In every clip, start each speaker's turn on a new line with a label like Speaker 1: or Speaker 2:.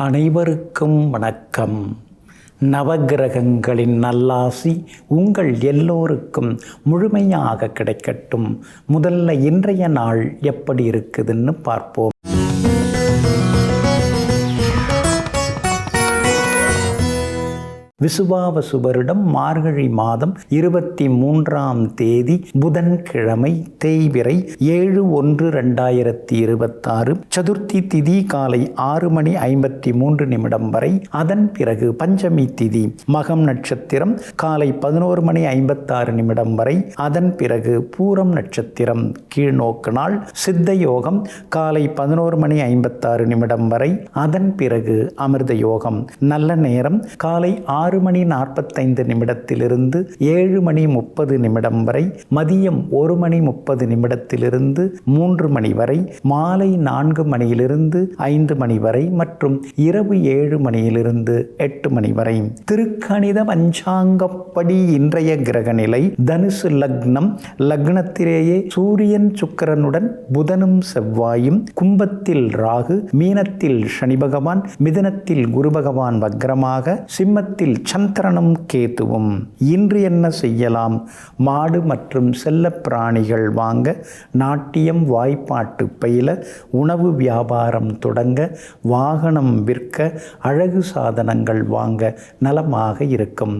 Speaker 1: அனைவருக்கும் வணக்கம். நவகிரகங்களின் நல்லாசி உங்கள் எல்லோருக்கும் முழுமையாக கிடைக்கட்டும். முதல்ல இன்றைய நாள் எப்படி இருக்குதுன்னு பார்ப்போம். விசுவாவசு வருடம் மார்கழி மாதம் 23ஆம் தேதி புதன்கிழமை, தேய்பிறை 7/1/2026. சதுர்த்தி திதி காலை 6:53 வரை. அதன் பிறகு பஞ்சமி திதி மகம் நட்சத்திரம் காலை 11:56 வரை. அதன் பிறகு பூரம் நட்சத்திரம் கீழ்நோக்கு நாள். சித்த யோகம் காலை 11:56 வரை. அதன் பிறகு அமிர்த யோகம். நல்ல நேரம் காலை 6:45 7:30 வரை. மதியம் 1:30 3 மணி வரை. மாலை 4 மணியிலிருந்து 5 மணி வரை மற்றும் இரவு 7 மணியிலிருந்து 8 மணி வரை. திருக்கணித பஞ்சாங்கப்படி இன்றைய கிரக நிலை தனுசு லக்னம். லக்னத்திலேயே சூரியன் சுக்கிரனுடன் புதனும் செவ்வாயும், கும்பத்தில் ராகு, மீனத்தில் சனி பகவான், மிதுனத்தில் குரு பகவான் வக்ரமாக, சிம்மத்தில் சந்திரனும் கேதுவும். இன்று என்ன செய்யலாம்? மாடு மற்றும் செல்ல பிராணிகள் வாங்க, நாட்டியம் வாய்ப்பாட்டு பயில, உணவு வியாபாரம் தொடங்க, வாகனம் விற்க, அழகு சாதனங்கள் வாங்க நலமாக இருக்கும்.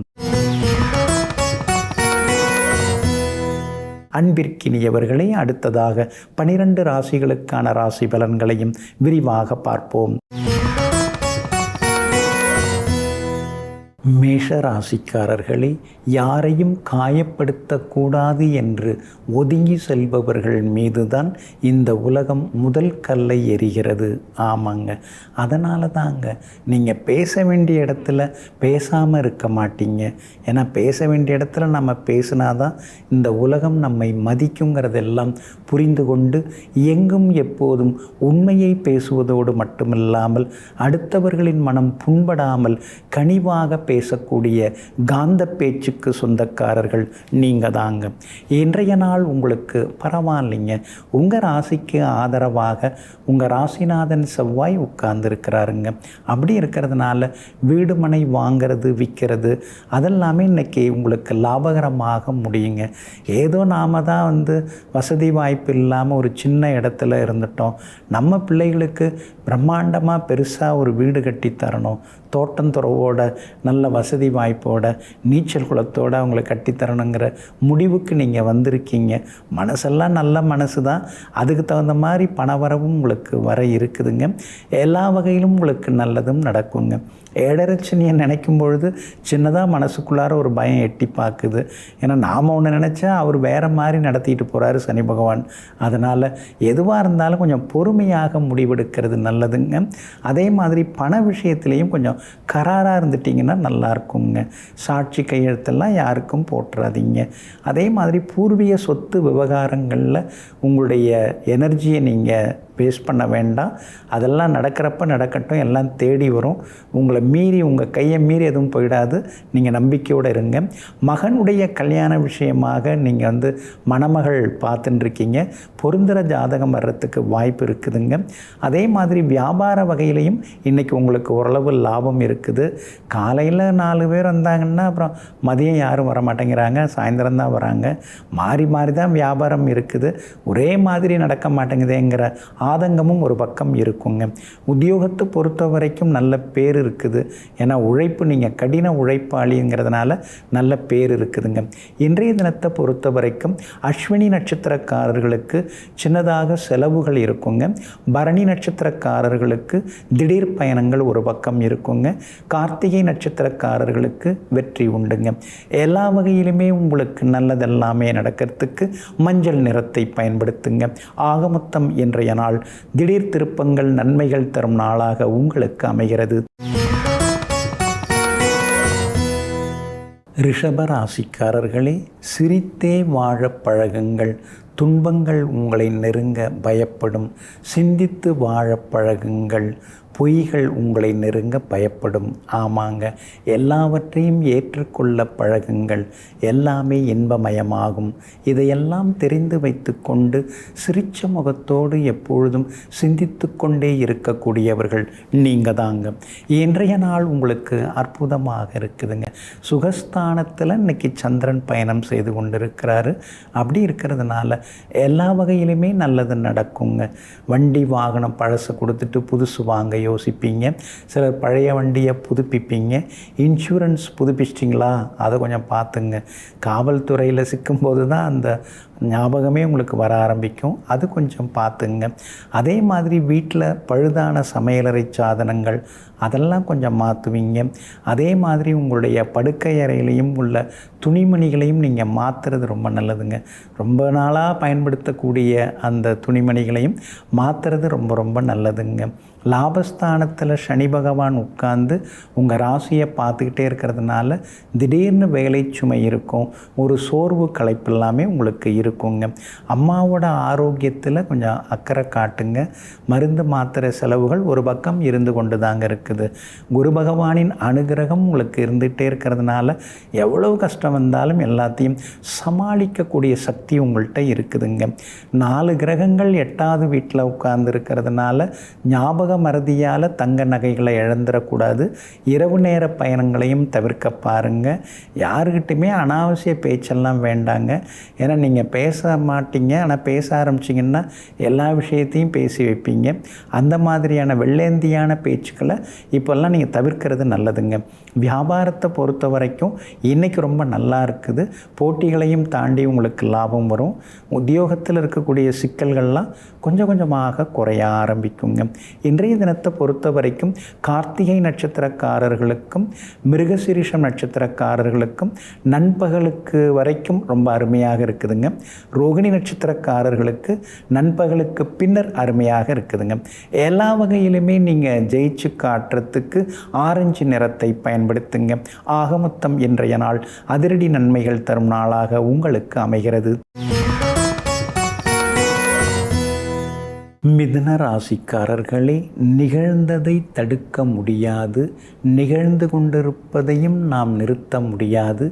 Speaker 1: அன்பிற்கினியவர்களே, அடுத்ததாக 12 ராசிகளுக்கான ராசி பலன்களையும் விரிவாக பார்ப்போம். மேஷ ராசிக்காரர்களே, யாரையும் காயப்படுத்தக்கூடாது என்று ஒதுங்கி செல்பவர்கள் மீதுதான் இந்த உலகம் முதல் கல்லை எறிகிறது. ஆமாங்க, அதனால தாங்க நீங்கள் பேச வேண்டிய இடத்துல பேசாமல் இருக்க மாட்டீங்க. ஏன்னா பேச வேண்டிய இடத்துல நம்ம பேசினாதான் இந்த உலகம் நம்மை மதிக்குங்கிறதெல்லாம் புரிந்து கொண்டு எங்கும் எப்போதும் உண்மையை பேசுவதோடு மட்டுமில்லாமல் அடுத்தவர்களின் மனம் புண்படாமல் கனிவாக பேசக்கூடிய காந்த பேச்சுக்கு சொந்தக்காரர்கள் நீங்கள் தாங்க. இன்றைய நாள் உங்களுக்கு பரவாயில்லைங்க. உங்கள் ராசிக்கு ஆதரவாக உங்கள் ராசிநாதன் செவ்வாய் உட்கார்ந்துருக்கிறாருங்க. அப்படி இருக்கிறதுனால வீடு மனை வாங்கிறது விற்கிறது அதெல்லாமே இன்றைக்கி உங்களுக்கு லாபகரமாக முடியுங்க. ஏதோ நாம் தான் வசதி வாய்ப்பு இல்லாமல் ஒரு சின்ன இடத்துல இருந்துட்டோம். நம்ம பிள்ளைகளுக்கு பிரம்மாண்டமாக பெருசாக ஒரு வீடு கட்டி தரணும், தோட்டந்துறவோட நல்ல வசதி வாய்ப்போட நீச்சல் குளத்தோடு அவங்களை கட்டித்தரணுங்கிற முடிவுக்கு நீங்கள் வந்திருக்கீங்க. மனசெல்லாம் நல்ல மனசு தான். அதுக்கு தகுந்த மாதிரி பணவரவும் உங்களுக்கு வர இருக்குதுங்க. எல்லா வகையிலும் உங்களுக்கு நல்லதும் நடக்குங்க. ஏழரட்சணியை நினைக்கும் பொழுது சின்னதாக மனசுக்குள்ளார ஒரு பயம் எட்டி பார்க்குது. ஏன்னா நாம் ஒன்று நினச்சா அவர் வேறு மாதிரி நடத்திட்டு போகிறாரு சனி பகவான். அதனால் எதுவாக இருந்தாலும் கொஞ்சம் பொறுமையாக முடிவெடுக்கிறது நல்லதுங்க. அதே மாதிரி பண விஷயத்துலேயும் கொஞ்சம் கராராக இருந்துட்டிங்கன்னா நல்லா இருக்குங்க. சாட்சி கையெழுத்தெல்லாம் யாருக்கும் போட்டுறாதீங்க. அதே மாதிரி பூர்வீக சொத்து விவகாரங்களில் உங்களுடைய எனர்ஜியை நீங்கள் வேஸ்ட் பண்ண வேண்டாம். அதெல்லாம் நடக்கிறப்ப நடக்கட்டும், எல்லாம் தேடி வரும். உங்களை மீறி உங்கள் கையை மீறி எதுவும் போயிடாது. நீங்கள் நம்பிக்கையோடு இருங்க. மகனுடைய கல்யாண விஷயமாக நீங்கள் மணமகள் பார்த்துட்டுருக்கீங்க. பொருந்துகிற ஜாதகம் வர்றதுக்கு வாய்ப்பு இருக்குதுங்க. அதே மாதிரி வியாபார வகையிலையும் இன்றைக்கி உங்களுக்கு ஓரளவு லாபம் இருக்குது. காலையில் 4 பேர் வந்தாங்கன்னா அப்புறம் மதியம் யாரும் வர மாட்டேங்கிறாங்க, சாயந்தரம் தான் வராங்க. மாறி மாறி தான் வியாபாரம் இருக்குது. ஒரே மாதிரி நடக்க மாட்டேங்குதேங்கிற ஆதங்கமும் ஒரு பக்கம் இருக்குங்க. உத்தியோகத்தை பொறுத்த வரைக்கும் நல்ல பேர் இருக்குது. ஏன்னா உழைப்பு, நீங்கள் கடின உழைப்பாளிங்கிறதுனால நல்ல பேர் இருக்குதுங்க. இன்றைய தினத்தை பொறுத்த வரைக்கும் அஸ்வினி நட்சத்திரக்காரர்களுக்கு சின்னதாக செலவுகள் இருக்குங்க. பரணி நட்சத்திரக்காரர்களுக்கு திடீர் பயணங்கள் ஒரு பக்கம் இருக்குங்க. கார்த்திகை நட்சத்திரக்காரர்களுக்கு வெற்றி உண்டுங்க. எல்லா வகையிலுமே உங்களுக்கு நல்லதெல்லாமே நடக்கிறதுக்கு மஞ்சள் நிறத்தை பயன்படுத்துங்க. ஆகமொத்தம் இன்றைய நாள் திடீர் திருப்பங்கள் நன்மைகள் தரும் நாளாக உங்களுக்கு அமைகிறது. ரிஷப ராசிக்காரர்களே, சிரித்தே வாழ பழகுங்கள். துன்பங்கள் உங்களை நெருங்க பயப்படும். சிந்தித்து வாழ பழகுங்கள். பொய்கள் உங்களை நெருங்க பயப்படும். ஆமாங்க, எல்லாவற்றையும் ஏற்றுக்கொள்ள பழகுங்கள். எல்லாமே இன்பமயமாகும். இதையெல்லாம் தெரிந்து வைத்து கொண்டு சிரிச்ச முகத்தோடு எப்பொழுதும் சிந்தித்து கொண்டே இருக்கக்கூடியவர்கள் நீங்கள் தாங்க. இன்றைய நாள் உங்களுக்கு அற்புதமாக இருக்குதுங்க. சுகஸ்தானத்தில் இன்னைக்கு சந்திரன் பயணம் செய்து கொண்டிருக்கிறாரு. அப்படி இருக்கிறதுனால எல்லா வகையிலுமே நல்லது நடக்குங்க. வண்டி வாகனம் பழசு கொடுத்துட்டு புதுசு வாங்க யோசிப்பீங்க. சிலர் பழைய வண்டியை புதுப்பிப்பீங்க. இன்சூரன்ஸ் புதுப்பிச்சிட்டிங்களா, அதை கொஞ்சம் பார்த்துங்க. காவல்துறையில் சிக்கும்போது தான் அந்த ஞாபகமே உங்களுக்கு வர ஆரம்பிக்கும். அது கொஞ்சம் பார்த்துங்க. அதே மாதிரி வீட்டில் பழுதான சமையலறை சாதனங்கள் அதெல்லாம் கொஞ்சம் மாற்றுவீங்க. அதே மாதிரி உங்களுடைய படுக்கை அறையிலையும் உள்ள துணிமணிகளையும் நீங்கள் மாற்றுறது ரொம்ப நல்லதுங்க. ரொம்ப நாளாக பயன்படுத்தக்கூடிய அந்த துணிமணிகளையும் மாற்றுறது ரொம்ப ரொம்ப நல்லதுங்க. லாபஸ்தானத்தில் சனி பகவான் உட்கார்ந்து உங்கள் ராசியை பார்த்துக்கிட்டே இருக்கிறதுனால திடீர்னு வேலை சுமை இருக்கும். ஒரு சோர்வு களைப்பு எல்லாமே உங்களுக்கு இருக்குங்க. அம்மாவோட ஆரோக்கியத்தில் கொஞ்சம் அக்கறை காட்டுங்க. மருந்து மாத்திரை செலவுகள் ஒரு பக்கம் இருந்து கொண்டு தாங்க இருக்குது. குரு பகவானின் அனுகிரகம் உங்களுக்கு இருந்துகிட்டே இருக்கிறதுனால எவ்வளவு கஷ்டம் வந்தாலும் எல்லாத்தையும் சமாளிக்கக்கூடிய சக்தி உங்கள்கிட்ட இருக்குதுங்க. 4 கிரகங்கள் 8வது வீட்டில் உட்கார்ந்து இருக்கிறதுனால ஞாபக மறதியால் தங்க நகைகளை இழந்துடக்கூடாது. இரவு நேர பயணங்களையும் தவிர்க்க பாருங்கள். யாருக்கிட்டையுமே அனாவசிய பேச்செல்லாம் வேண்டாங்க. ஏன்னா நீங்கள் பேச மாட்டீங்க, ஆனால் பேச ஆரம்பிச்சிங்கன்னா எல்லா விஷயத்தையும் பேசி வைப்பீங்க. அந்த மாதிரியான வெள்ளேந்தியான பேச்சுக்களை இப்போல்லாம் நீங்கள் தவிர்க்கிறது நல்லதுங்க. வியாபாரத்தை பொறுத்த வரைக்கும் இன்றைக்கி ரொம்ப நல்லா இருக்குது. போட்டிகளையும் தாண்டி உங்களுக்கு லாபம் வரும். உத்தியோகத்தில் இருக்கக்கூடிய சிக்கல்கள்லாம் கொஞ்சம் கொஞ்சமாக குறைய ஆரம்பிக்குங்க. இன்றைய தினத்தை பொறுத்த வரைக்கும் கார்த்திகை நட்சத்திரக்காரர்களுக்கும் மிருகசீரிஷம் நட்சத்திரக்காரர்களுக்கும் நண்பகலுக்கு வரைக்கும் ரொம்ப அருமையாக இருக்குதுங்க. ரோகிணி நட்சத்திரக்காரர்களுக்கு நண்பகலுக்கு பின்னர் அருமையாக இருக்குதுங்க. எல்லா வகையிலுமே நீங்கள் ஜெயிச்சு காட்டுறதுக்கு ஆரஞ்சு நிறத்தை பயன்படுத்துங்க. ஆக மொத்தம் இன்றைய நாள் அதிரடி நன்மைகள் தரும் நாளாக உங்களுக்கு அமைகிறது. மிதுன ராசிக்காரர்களே, நிகழ்ந்ததை தடுக்க முடியாது. நிகழ்ந்து கொண்டிருப்பதையும் நாம் நிறுத்த முடியாது.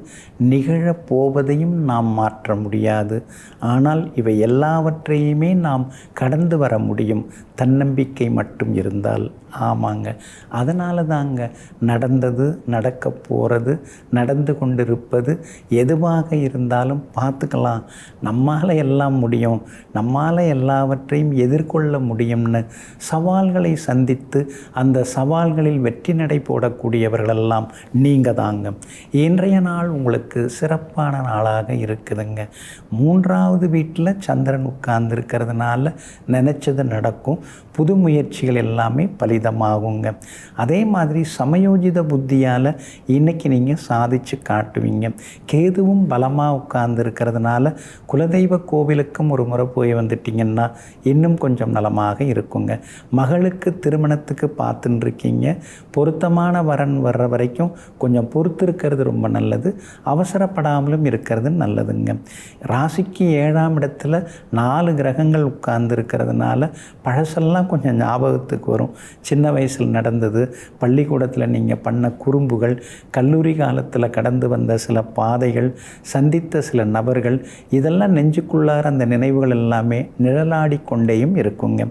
Speaker 1: நிகழப்போவதையும் நாம் மாற்ற முடியாது. ஆனால் இவை எல்லாவற்றையுமே நாம் கடந்து வர முடியும், தன்னம்பிக்கை மட்டும் இருந்தால். ஆமாங்க, அதனால தாங்க நடந்தது, நடக்க போகிறது, நடந்து கொண்டிருப்பது எதுவாக இருந்தாலும் பார்த்துக்கலாம், நம்மால் எல்லாம் முடியும், நம்மால் எல்லாவற்றையும் எதிர்கொள்ள முடியும்னு சவால்களை சந்தித்து அந்த சவால்களில் வெற்றி நடை போடக்கூடியவர்களெல்லாம் நீங்கள் தாங்க. இன்றைய நாள் உங்களுக்கு சிறப்பான நாளாக இருக்குதுங்க. 3வது வீட்டில் சந்திரன் உட்கார்ந்து இருக்கிறதுனால நினச்சது நடக்கும். புது முயற்சிகள் எல்லாமே பலிதமாகுங்க. அதே மாதிரி சமயோஜித புத்தியால் இன்றைக்கி நீங்கள் சாதித்து காட்டுவீங்க. கேதுவும் பலமாக உட்கார்ந்து இருக்கிறதுனால குலதெய்வ கோவிலுக்கும் ஒரு முறை போய் வந்துட்டிங்கன்னா இன்னும் கொஞ்சம் நலமாக இருக்குங்க. மகளுக்கு திருமணத்துக்கு பார்த்துன்னு இருக்கீங்க. பொருத்தமான வரன் வர்ற வரைக்கும் கொஞ்சம் பொறுத்து இருக்கிறது ரொம்ப நல்லது. அவசரப்படாமலும் இருக்கிறது நல்லதுங்க. ராசிக்கு 7ஆம் இடத்துல 4 கிரகங்கள் உட்கார்ந்து இருக்கிறதுனால பழசெல்லாம் கொஞ்சம் ஞாபகத்துக்கு வரும். சின்ன வயசில் நடந்தது, பள்ளிக்கூடத்தில் நீங்கள் பண்ண குறும்புகள், கல்லூரி காலத்தில் கடந்து வந்த சில பாதைகள், சந்தித்த சில நபர்கள், இதெல்லாம் நெஞ்சுக்குள்ளார அந்த நினைவுகள் எல்லாமே நிழலாடி கொண்டேயும் இருக்குங்க.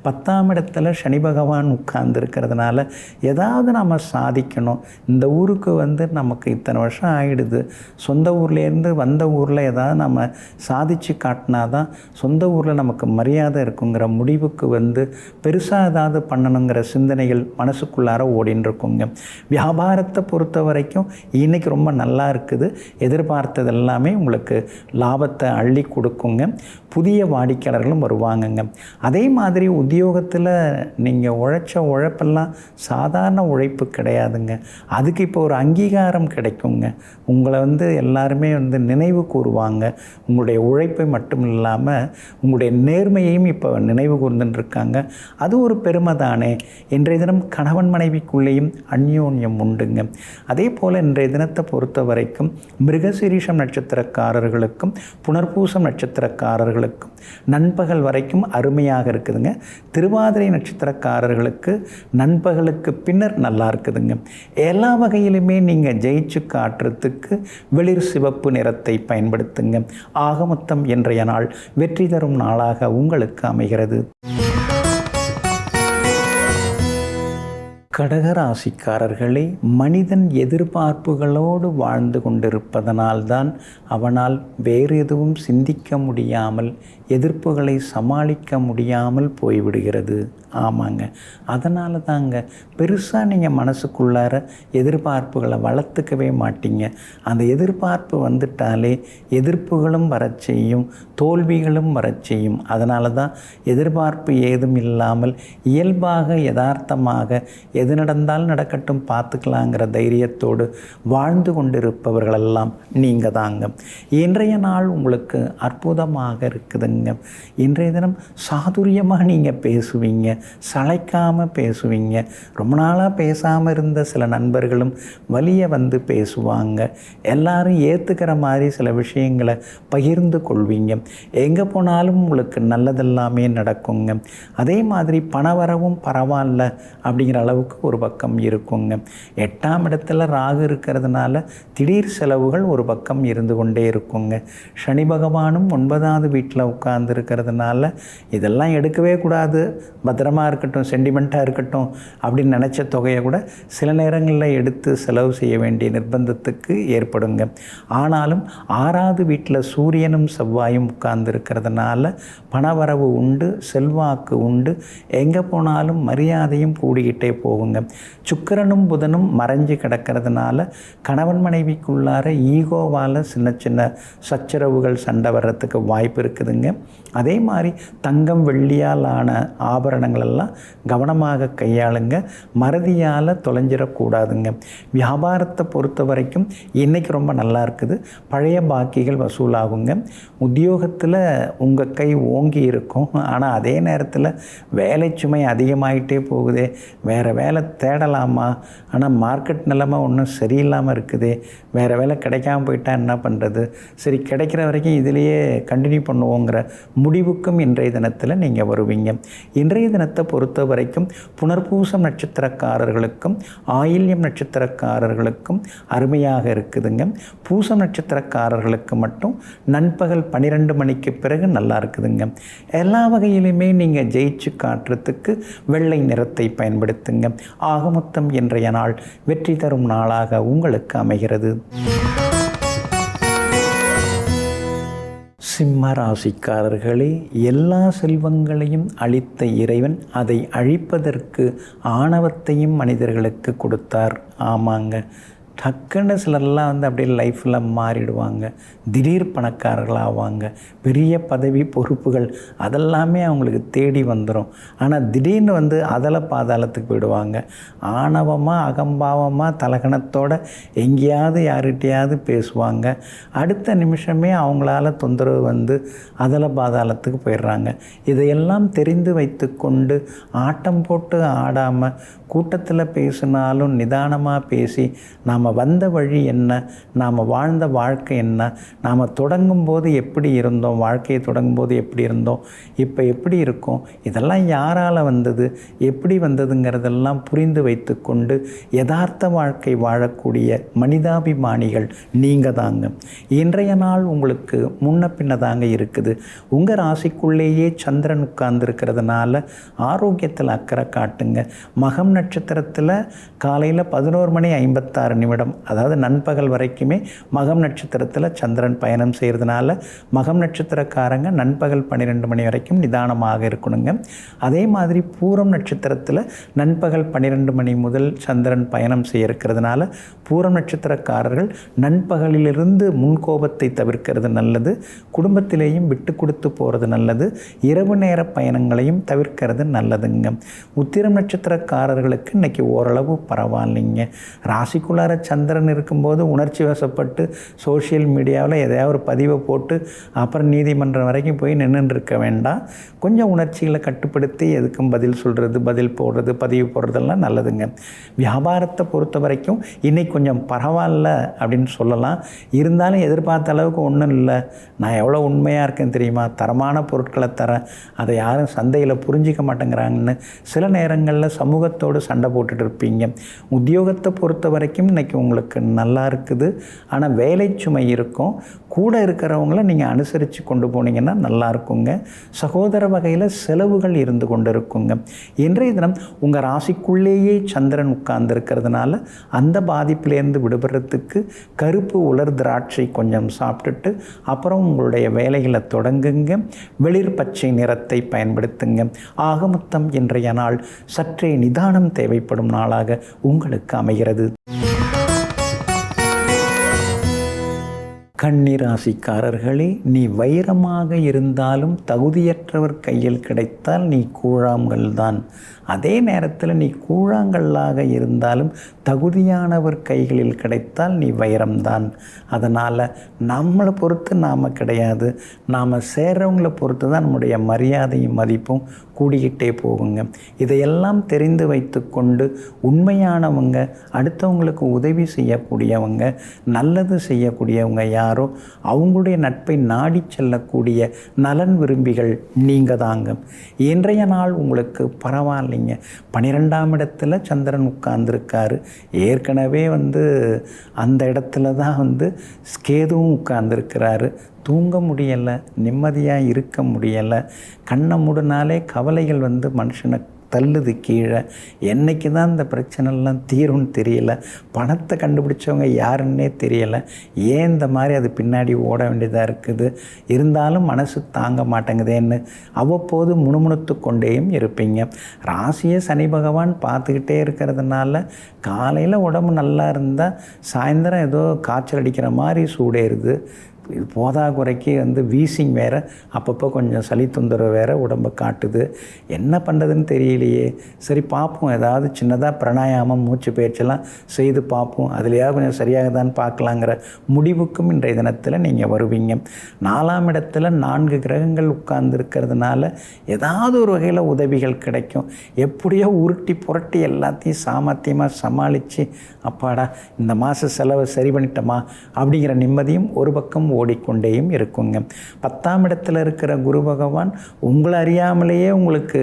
Speaker 1: 10ஆம் இடத்துல சனி பகவான் உட்கார்ந்து இருக்கிறதுனால ஏதாவது நம்ம சாதிக்கணும். இந்த ஊருக்கு வந்து நமக்கு இத்தனை வருஷம் ஆகிடுது, சொந்த ஊர்லேருந்து வந்த ஊரில் ஏதாவது நம்ம சாதித்து காட்டினா தான் சொந்த ஊரில் நமக்கு மரியாதை இருக்குங்கிற முடிவுக்கு வந்து பெருசாக ஏதாவது பண்ணணுங்கிற சிந்தனைகள் மனசுக்குள்ளார ஓடின்னு இருக்குங்க. வியாபாரத்தை பொறுத்த வரைக்கும் இன்றைக்கி ரொம்ப நல்லா இருக்குது. எதிர்பார்த்தது எல்லாமே உங்களுக்கு லாபத்தை அள்ளி கொடுக்குங்க. புதிய வாடிக்கையாளர்களும் வருவாங்கங்க. அதே அதே மாதிரி உத்தியோகத்தில் நீங்கள் உழைச்ச உழைப்பெல்லாம் சாதாரண உழைப்பு கிடையாதுங்க. அதுக்கு இப்போ ஒரு அங்கீகாரம் கிடைக்குங்க. உங்களை எல்லாருமே நினைவு கூறுவாங்க. உங்களுடைய உழைப்பை மட்டும் இல்லாமல் உங்களுடைய நேர்மையையும் இப்போ நினைவு கூர்ந்துட்டுருக்காங்க. அது ஒரு பெருமை தானே. இன்றைய தினம் கணவன் மனைவிக்குள்ளேயும் அந்யோன்யம் உண்டுங்க. அதே போல் இன்றைய தினத்தை பொறுத்த வரைக்கும் மிருகசீரிஷம் நட்சத்திரக்காரர்களுக்கும் புனர்பூசம் நட்சத்திரக்காரர்களுக்கும் நண்பகல் வரைக்கும் அருமையாக இருக்குதுங்க. திருவாதிரை நட்சத்திரக்காரர்களுக்கு நண்பகலுக்கு பின்னர் நல்லா இருக்குதுங்க. எல்லா வகையிலுமே நீங்கள் ஜெயிச்சு காட்டுறதுக்கு வெளிர் சிவப்பு நிறத்தை பயன்படுத்துங்க. ஆகமொத்தம் இன்றைய நாள் வெற்றி தரும் நாளாக உங்களுக்கு அமைகிறது. கடகராசிக்காரர்களே, மனிதன் எதிர்பார்ப்புகளோடு வாழ்ந்து கொண்டிருப்பதனால்தான் அவனால் வேறு எதுவும் சிந்திக்க முடியாமல் எதிர்ப்புகளை சமாளிக்க முடியாமல் போய்விடுகிறது. ஆமாங்க, அதனால தாங்க பெருசாக நீங்கள் மனசுக்குள்ளார எதிர்பார்ப்புகளை வளர்த்துக்கவே மாட்டீங்க. அந்த எதிர்பார்ப்பு வந்துட்டாலே எதிர்ப்புகளும் வரச் செய்யும், தோல்விகளும் வரச் செய்யும். அதனால தான் எதிர்பார்ப்பு ஏதும் இல்லாமல் இயல்பாக யதார்த்தமாக எது நடந்தாலும் நடக்கட்டும் பார்த்துக்கலாங்கிற தைரியத்தோடு வாழ்ந்து கொண்டிருப்பவர்களெல்லாம் நீங்கள் தாங்க. இன்றைய நாள் உங்களுக்கு அற்புதமாக இருக்குதுங்க. இன்றைய தினம் சாதுரியமாக நீங்கள் பேசுவீங்க, சளைக்காமல் பேசுவீங்க. ரொம்ப நாளாக பேசாமல் இருந்த சில நண்பர்களும் வலிய பேசுவாங்க. எல்லாரும் ஏற்றுக்கிற மாதிரி சில விஷயங்களை பகிர்ந்து கொள்வீங்க. எங்கே போனாலும் உங்களுக்கு நல்லதெல்லாமே நடக்குங்க. அதே மாதிரி பணவரவும் பரவாயில்ல அப்படிங்கிற அளவுக்கு ஒரு பக்கம் இருக்குங்க. 8ஆம் இடத்துல ராகு இருக்கிறதுனால திடீர் செலவுகள் ஒரு பக்கம் இருந்து கொண்டே இருக்குங்க. சனி பகவானும் 9வது வீட்டில் உட்கார்ந்து இருக்கிறதுனால இதெல்லாம் எடுக்கவே கூடாது, பத்திரமா இருக்கட்டும், சென்டிமெண்ட்டாக இருக்கட்டும் அப்படின்னு நினச்ச தொகையை கூட சில நேரங்களில் எடுத்து செலவு செய்ய வேண்டிய நிர்பந்தத்துக்கு ஏற்படுங்க. ஆனாலும் 6வது வீட்டில் சூரியனும் செவ்வாயும் உட்கார்ந்து இருக்கிறதுனால பணவரவு உண்டு, செல்வாக்கு உண்டு, எங்கே போனாலும் மரியாதையும் கூடிக்கிட்டே போகுங்க. சுக்கிரனும் புதனும் மறைஞ்சு கிடக்கிறதுனால கணவன் மனைவிக்குள்ளார ஈகோவால் சின்ன சின்ன சச்சரவுகள் சண்டை வர்றதுக்கு வாய்ப்பு இருக்குதுங்க. அதே மாதிரி தங்கம் வெள்ளியால் ஆன ஆபரணங்கள் எல்லாம் கவனமாக கையாளுங்க. மறதியால் தொலைஞ்சிடக்கூடாதுங்க. வியாபாரத்தை பொறுத்த வரைக்கும் இன்றைக்கி ரொம்ப நல்லா இருக்குது. பழைய பாக்கிகள் வசூலாகுங்க. உத்தியோகத்தில் உங்கள் கை ஓங்கி இருக்கும். ஆனால் அதே நேரத்தில் வேலை சுமை அதிகமாகிட்டே போகுதே, வேறு வேலை தேடலாமா, ஆனால் மார்க்கெட் நிலைமை ஒன்றும் சரியில்லாமல் இருக்குது, வேறு வேலை கிடைக்காம போயிட்டா என்ன பண்ணுறது, சரி கிடைக்கிற வரைக்கும் இதிலேயே கண்டினியூ பண்ணுவோங்கிற முடிவுக்கும் இன்றைய தினத்தில் நீங்கள் வருவீங்க. இன்றைய தினத்தை பொறுத்த வரைக்கும் புனர்பூசம் நட்சத்திரக்காரர்களுக்கும் ஆயில்யம் நட்சத்திரக்காரர்களுக்கும் அருமையாக இருக்குதுங்க. பூசம் நட்சத்திரக்காரர்களுக்கு மட்டும் நண்பகல் 12 மணிக்கு பிறகு நல்லா இருக்குதுங்க. எல்லா வகையிலுமே நீங்கள் ஜெயிச்சு காட்டுறதுக்கு வெள்ளை நிறத்தை பயன்படுத்துங்க. ஆகமொத்தம் இன்றைய நாள் வெற்றி தரும் நாளாக உங்களுக்கு அமைகிறது. சிம்ம ராசிக்காரர்களே, எல்லா செல்வங்களையும் அளித்த இறைவன் அதை அழிப்பதற்கு ஆணவத்தையும் மனிதர்களுக்கு கொடுத்தார். ஆமாங்க, டக்குன்னு சிலர்லாம் அப்படியே லைஃப்பில் மாறிடுவாங்க, திடீர் பணக்காரர்களாவாங்க, பெரிய பதவி பொறுப்புகள் அதெல்லாமே அவங்களுக்கு தேடி வந்துடும். ஆனால் திடீர்னு அதல பாதாளத்துக்கு போயிடுவாங்க. ஆணவமாக அகம்பாவமாக தலகணத்தோடு எங்கேயாவது யார்கிட்டையாவது பேசுவாங்க. அடுத்த நிமிஷமே அவங்களால தொந்தரவு அதல பாதாளத்துக்கு போயிடுறாங்க. இதையெல்லாம் தெரிந்து வைத்து கொண்டு ஆட்டம் போட்டு ஆடாமல் கூட்டத்தில் பேசினாலும் நிதானமாக பேசி நாம் வந்த வழி என்ன, நாம் வாழ்ந்த வாழ்க்கை என்ன, நாம் தொடங்கும் போது எப்படி இருந்தோம், வாழ்க்கையை தொடங்கும் போது எப்படி இருந்தோம், இப்போ எப்படி இருக்கோம், இதெல்லாம் யாரால் வந்தது, எப்படி வந்ததுங்கிறதெல்லாம் புரிந்து வைத்து கொண்டு யதார்த்த வாழ்க்கை வாழக்கூடிய மனிதாபிமானிகள் நீங்கள் தாங்க. இன்றைய நாள் உங்களுக்கு முன்ன பின்ன தாங்க இருக்குது. உங்கள் ராசிக்குள்ளேயே சந்திரன் உட்கார்ந்துருக்கிறதுனால ஆரோக்கியத்தில் அக்கறை காட்டுங்க. மகம் நட்சத்திரத்தில் காலையில் 11 மணி 56 வருடம், அதாவது நண்பகல் வரைக்குமே மகம் நட்சத்திரத்தில் சந்திரன் பயணம் செய்கிறதுனால மகம் நட்சத்திரக்காரங்க நண்பகல் 12 மணி வரைக்கும் நிதானமாக இருக்கணுங்க. அதே மாதிரி பூரம் நட்சத்திரத்தில் நண்பகல் 12 மணி முதல் சந்திரன் பயணம் செய்ய இருக்கிறதுனால பூரம் நட்சத்திரக்காரர்கள் நண்பகலிலிருந்து முன்கோபத்தை தவிர்க்கிறது நல்லது. குடும்பத்திலேயும் விட்டு கொடுத்து போகிறது நல்லது. இரவு நேர பயணங்களையும் தவிர்க்கிறது நல்லதுங்க. உத்திரம் நட்சத்திரக்காரர்களுக்கு இன்றைக்கி ஓரளவு பரவாயில்லைங்க. ராசிக்குள்ளார சந்திரன் இருக்கும்போது உணர்ச்சி வசப்பட்டு சோஷியல் மீடியாவில் எதையாவது ஒரு பதிவை போட்டு அப்புறம் நீதிமன்றம் வரைக்கும் போய் நின்றுருக்க வேண்டாம். கொஞ்சம் உணர்ச்சிகளை கட்டுப்படுத்தி எதுக்கும் பதில் சொல்கிறது, பதில் போடுறது, பதிவு போடுறதெல்லாம் நல்லதுங்க. வியாபாரத்தை பொறுத்த வரைக்கும் இன்றைக்கி கொஞ்சம் பரவாயில்ல அப்படின்னு சொல்லலாம். இருந்தாலும் எதிர்பார்த்த அளவுக்கு ஒன்றும் இல்லை. நான் எவ்வளோ உண்மையாக இருக்கேன் தெரியுமா, தரமான பொருட்களை தரேன், அதை யாரும் சந்தையில் புரிஞ்சிக்க மாட்டேங்கிறாங்கன்னு சில நேரங்களில் சமூகத்தோடு சண்டை போட்டுட்டு இருப்பீங்க. உத்தியோகத்தை பொறுத்த வரைக்கும் இன்றைக்கி உங்களுக்கு நல்லா இருக்குது. ஆனால் வேலை சுமை இருக்கும். கூட இருக்கிறவங்கள நீங்கள் அனுசரித்து கொண்டு போனீங்கன்னா நல்லா இருக்குங்க. சகோதர வகையில் செலவுகள் இருந்து கொண்டு இருக்குங்க. இன்றைய தினம் உங்கள் ராசிக்குள்ளேயே சந்திரன் உட்கார்ந்துருக்கிறதுனால அந்த பாதிப்பிலேருந்து விடுபடுறதுக்கு கருப்பு உலர் திராட்சை கொஞ்சம் சாப்பிட்டுட்டு அப்புறம் உங்களுடைய வேலைகளை தொடங்குங்க. வெளிர் பச்சை நிறத்தை பயன்படுத்துங்க. ஆக மொத்தம் இன்றைய நாள் சற்றே நிதானம் தேவைப்படும் நாளாக உங்களுக்கு அமைகிறது. கன்னிராசிக்காரர்களே, நீ வைரமாக இருந்தாலும் தகுதியற்றவர் கையில் கிடைத்தால் நீ கூழாங்கல்தான். அதே நேரத்தில் நீ கூழாங்கல்லாக இருந்தாலும் தகுதியானவர் கைகளில் கிடைத்தால் நீ வைரம்தான். அதனால் நம்மளை பொறுத்து நாம் கிடையாது, நாம் சேர்றவங்களை பொறுத்து தான் நம்முடைய மரியாதையும் மதிப்பும் கூடிக்கிட்டே போகுங்க. இதையெல்லாம் தெரிந்து வைத்து கொண்டு உண்மையானவங்க, அடுத்தவங்களுக்கு உதவி செய்யக்கூடியவங்க, நல்லது செய்யக்கூடியவங்க யாரோ அவங்களுடைய நட்பை நாடி செல்லக்கூடிய நலன் விரும்பிகள் நீங்கள் தாங்க. இன்றைய நாள் உங்களுக்கு பரவாயில்லைங்க. 12ஆம் இடத்துல சந்திரன் உட்கார்ந்துருக்காரு. ஏற்கனவே அந்த இடத்துல தான் கேதுவும் உட்கார்ந்துருக்கிறாரு. தூங்க முடியலை, நிம்மதியாக இருக்க முடியலை. கண்ணை மூடினாலே கவலைகள் மனுஷனை தள்ளுது கீழே. என்றைக்கு தான் இந்த பிரச்சனைலாம் தீரும்னு தெரியல. பணத்தை கண்டுபிடிச்சவங்க யாருன்னே தெரியலை. ஏன் இந்த மாதிரி அது பின்னாடி ஓட வேண்டியதாக இருக்குது. இருந்தாலும் மனசு தாங்க மாட்டேங்குதேன்னு அவ்வப்போது முணுமுணுத்து கொண்டேயும் இருப்பீங்க. ராசியை சனி பகவான் பார்த்துக்கிட்டே இருக்கிறதுனால காலையில் உடம்பு நல்லா இருந்தால் சாயந்தரம் ஏதோ காய்ச்சல் அடிக்கிற மாதிரி சூடேறுது. இது போதா குறைக்கு வீசிங் வேறு, அப்பப்போ கொஞ்சம் சளி தொந்தரவு வேறு உடம்பை காட்டுது. என்ன பண்ணுறதுன்னு தெரியலையே. சரி பார்ப்போம், ஏதாவது சின்னதாக பிராணாயாமம் மூச்சு பயிற்சியெல்லாம் செய்து பார்ப்போம், அதுலையாவது கொஞ்சம் சரியாகதான்னு பார்க்கலாங்கிற முடிவுக்கும் இன்றைய தினத்தில் நீங்கள் வருவீங்க. 4ஆம் இடத்துல 4 கிரகங்கள் உட்கார்ந்துருக்கிறதுனால ஏதாவது ஒரு வகையில் உதவிகள் கிடைக்கும். எப்படியோ உருட்டி புரட்டி எல்லாத்தையும் சாமர்த்தியமாக சமாளித்து அப்பாடா இந்த மாத செலவை சரி பண்ணிட்டோமா அப்படிங்கிற நிம்மதியும் ஒரு பக்கம் ஓடிக்கொண்டேயும் இருக்குங்க. 10ஆம் இடத்துல இருக்கிற குரு பகவான் உங்களை அறியாமலேயே உங்களுக்கு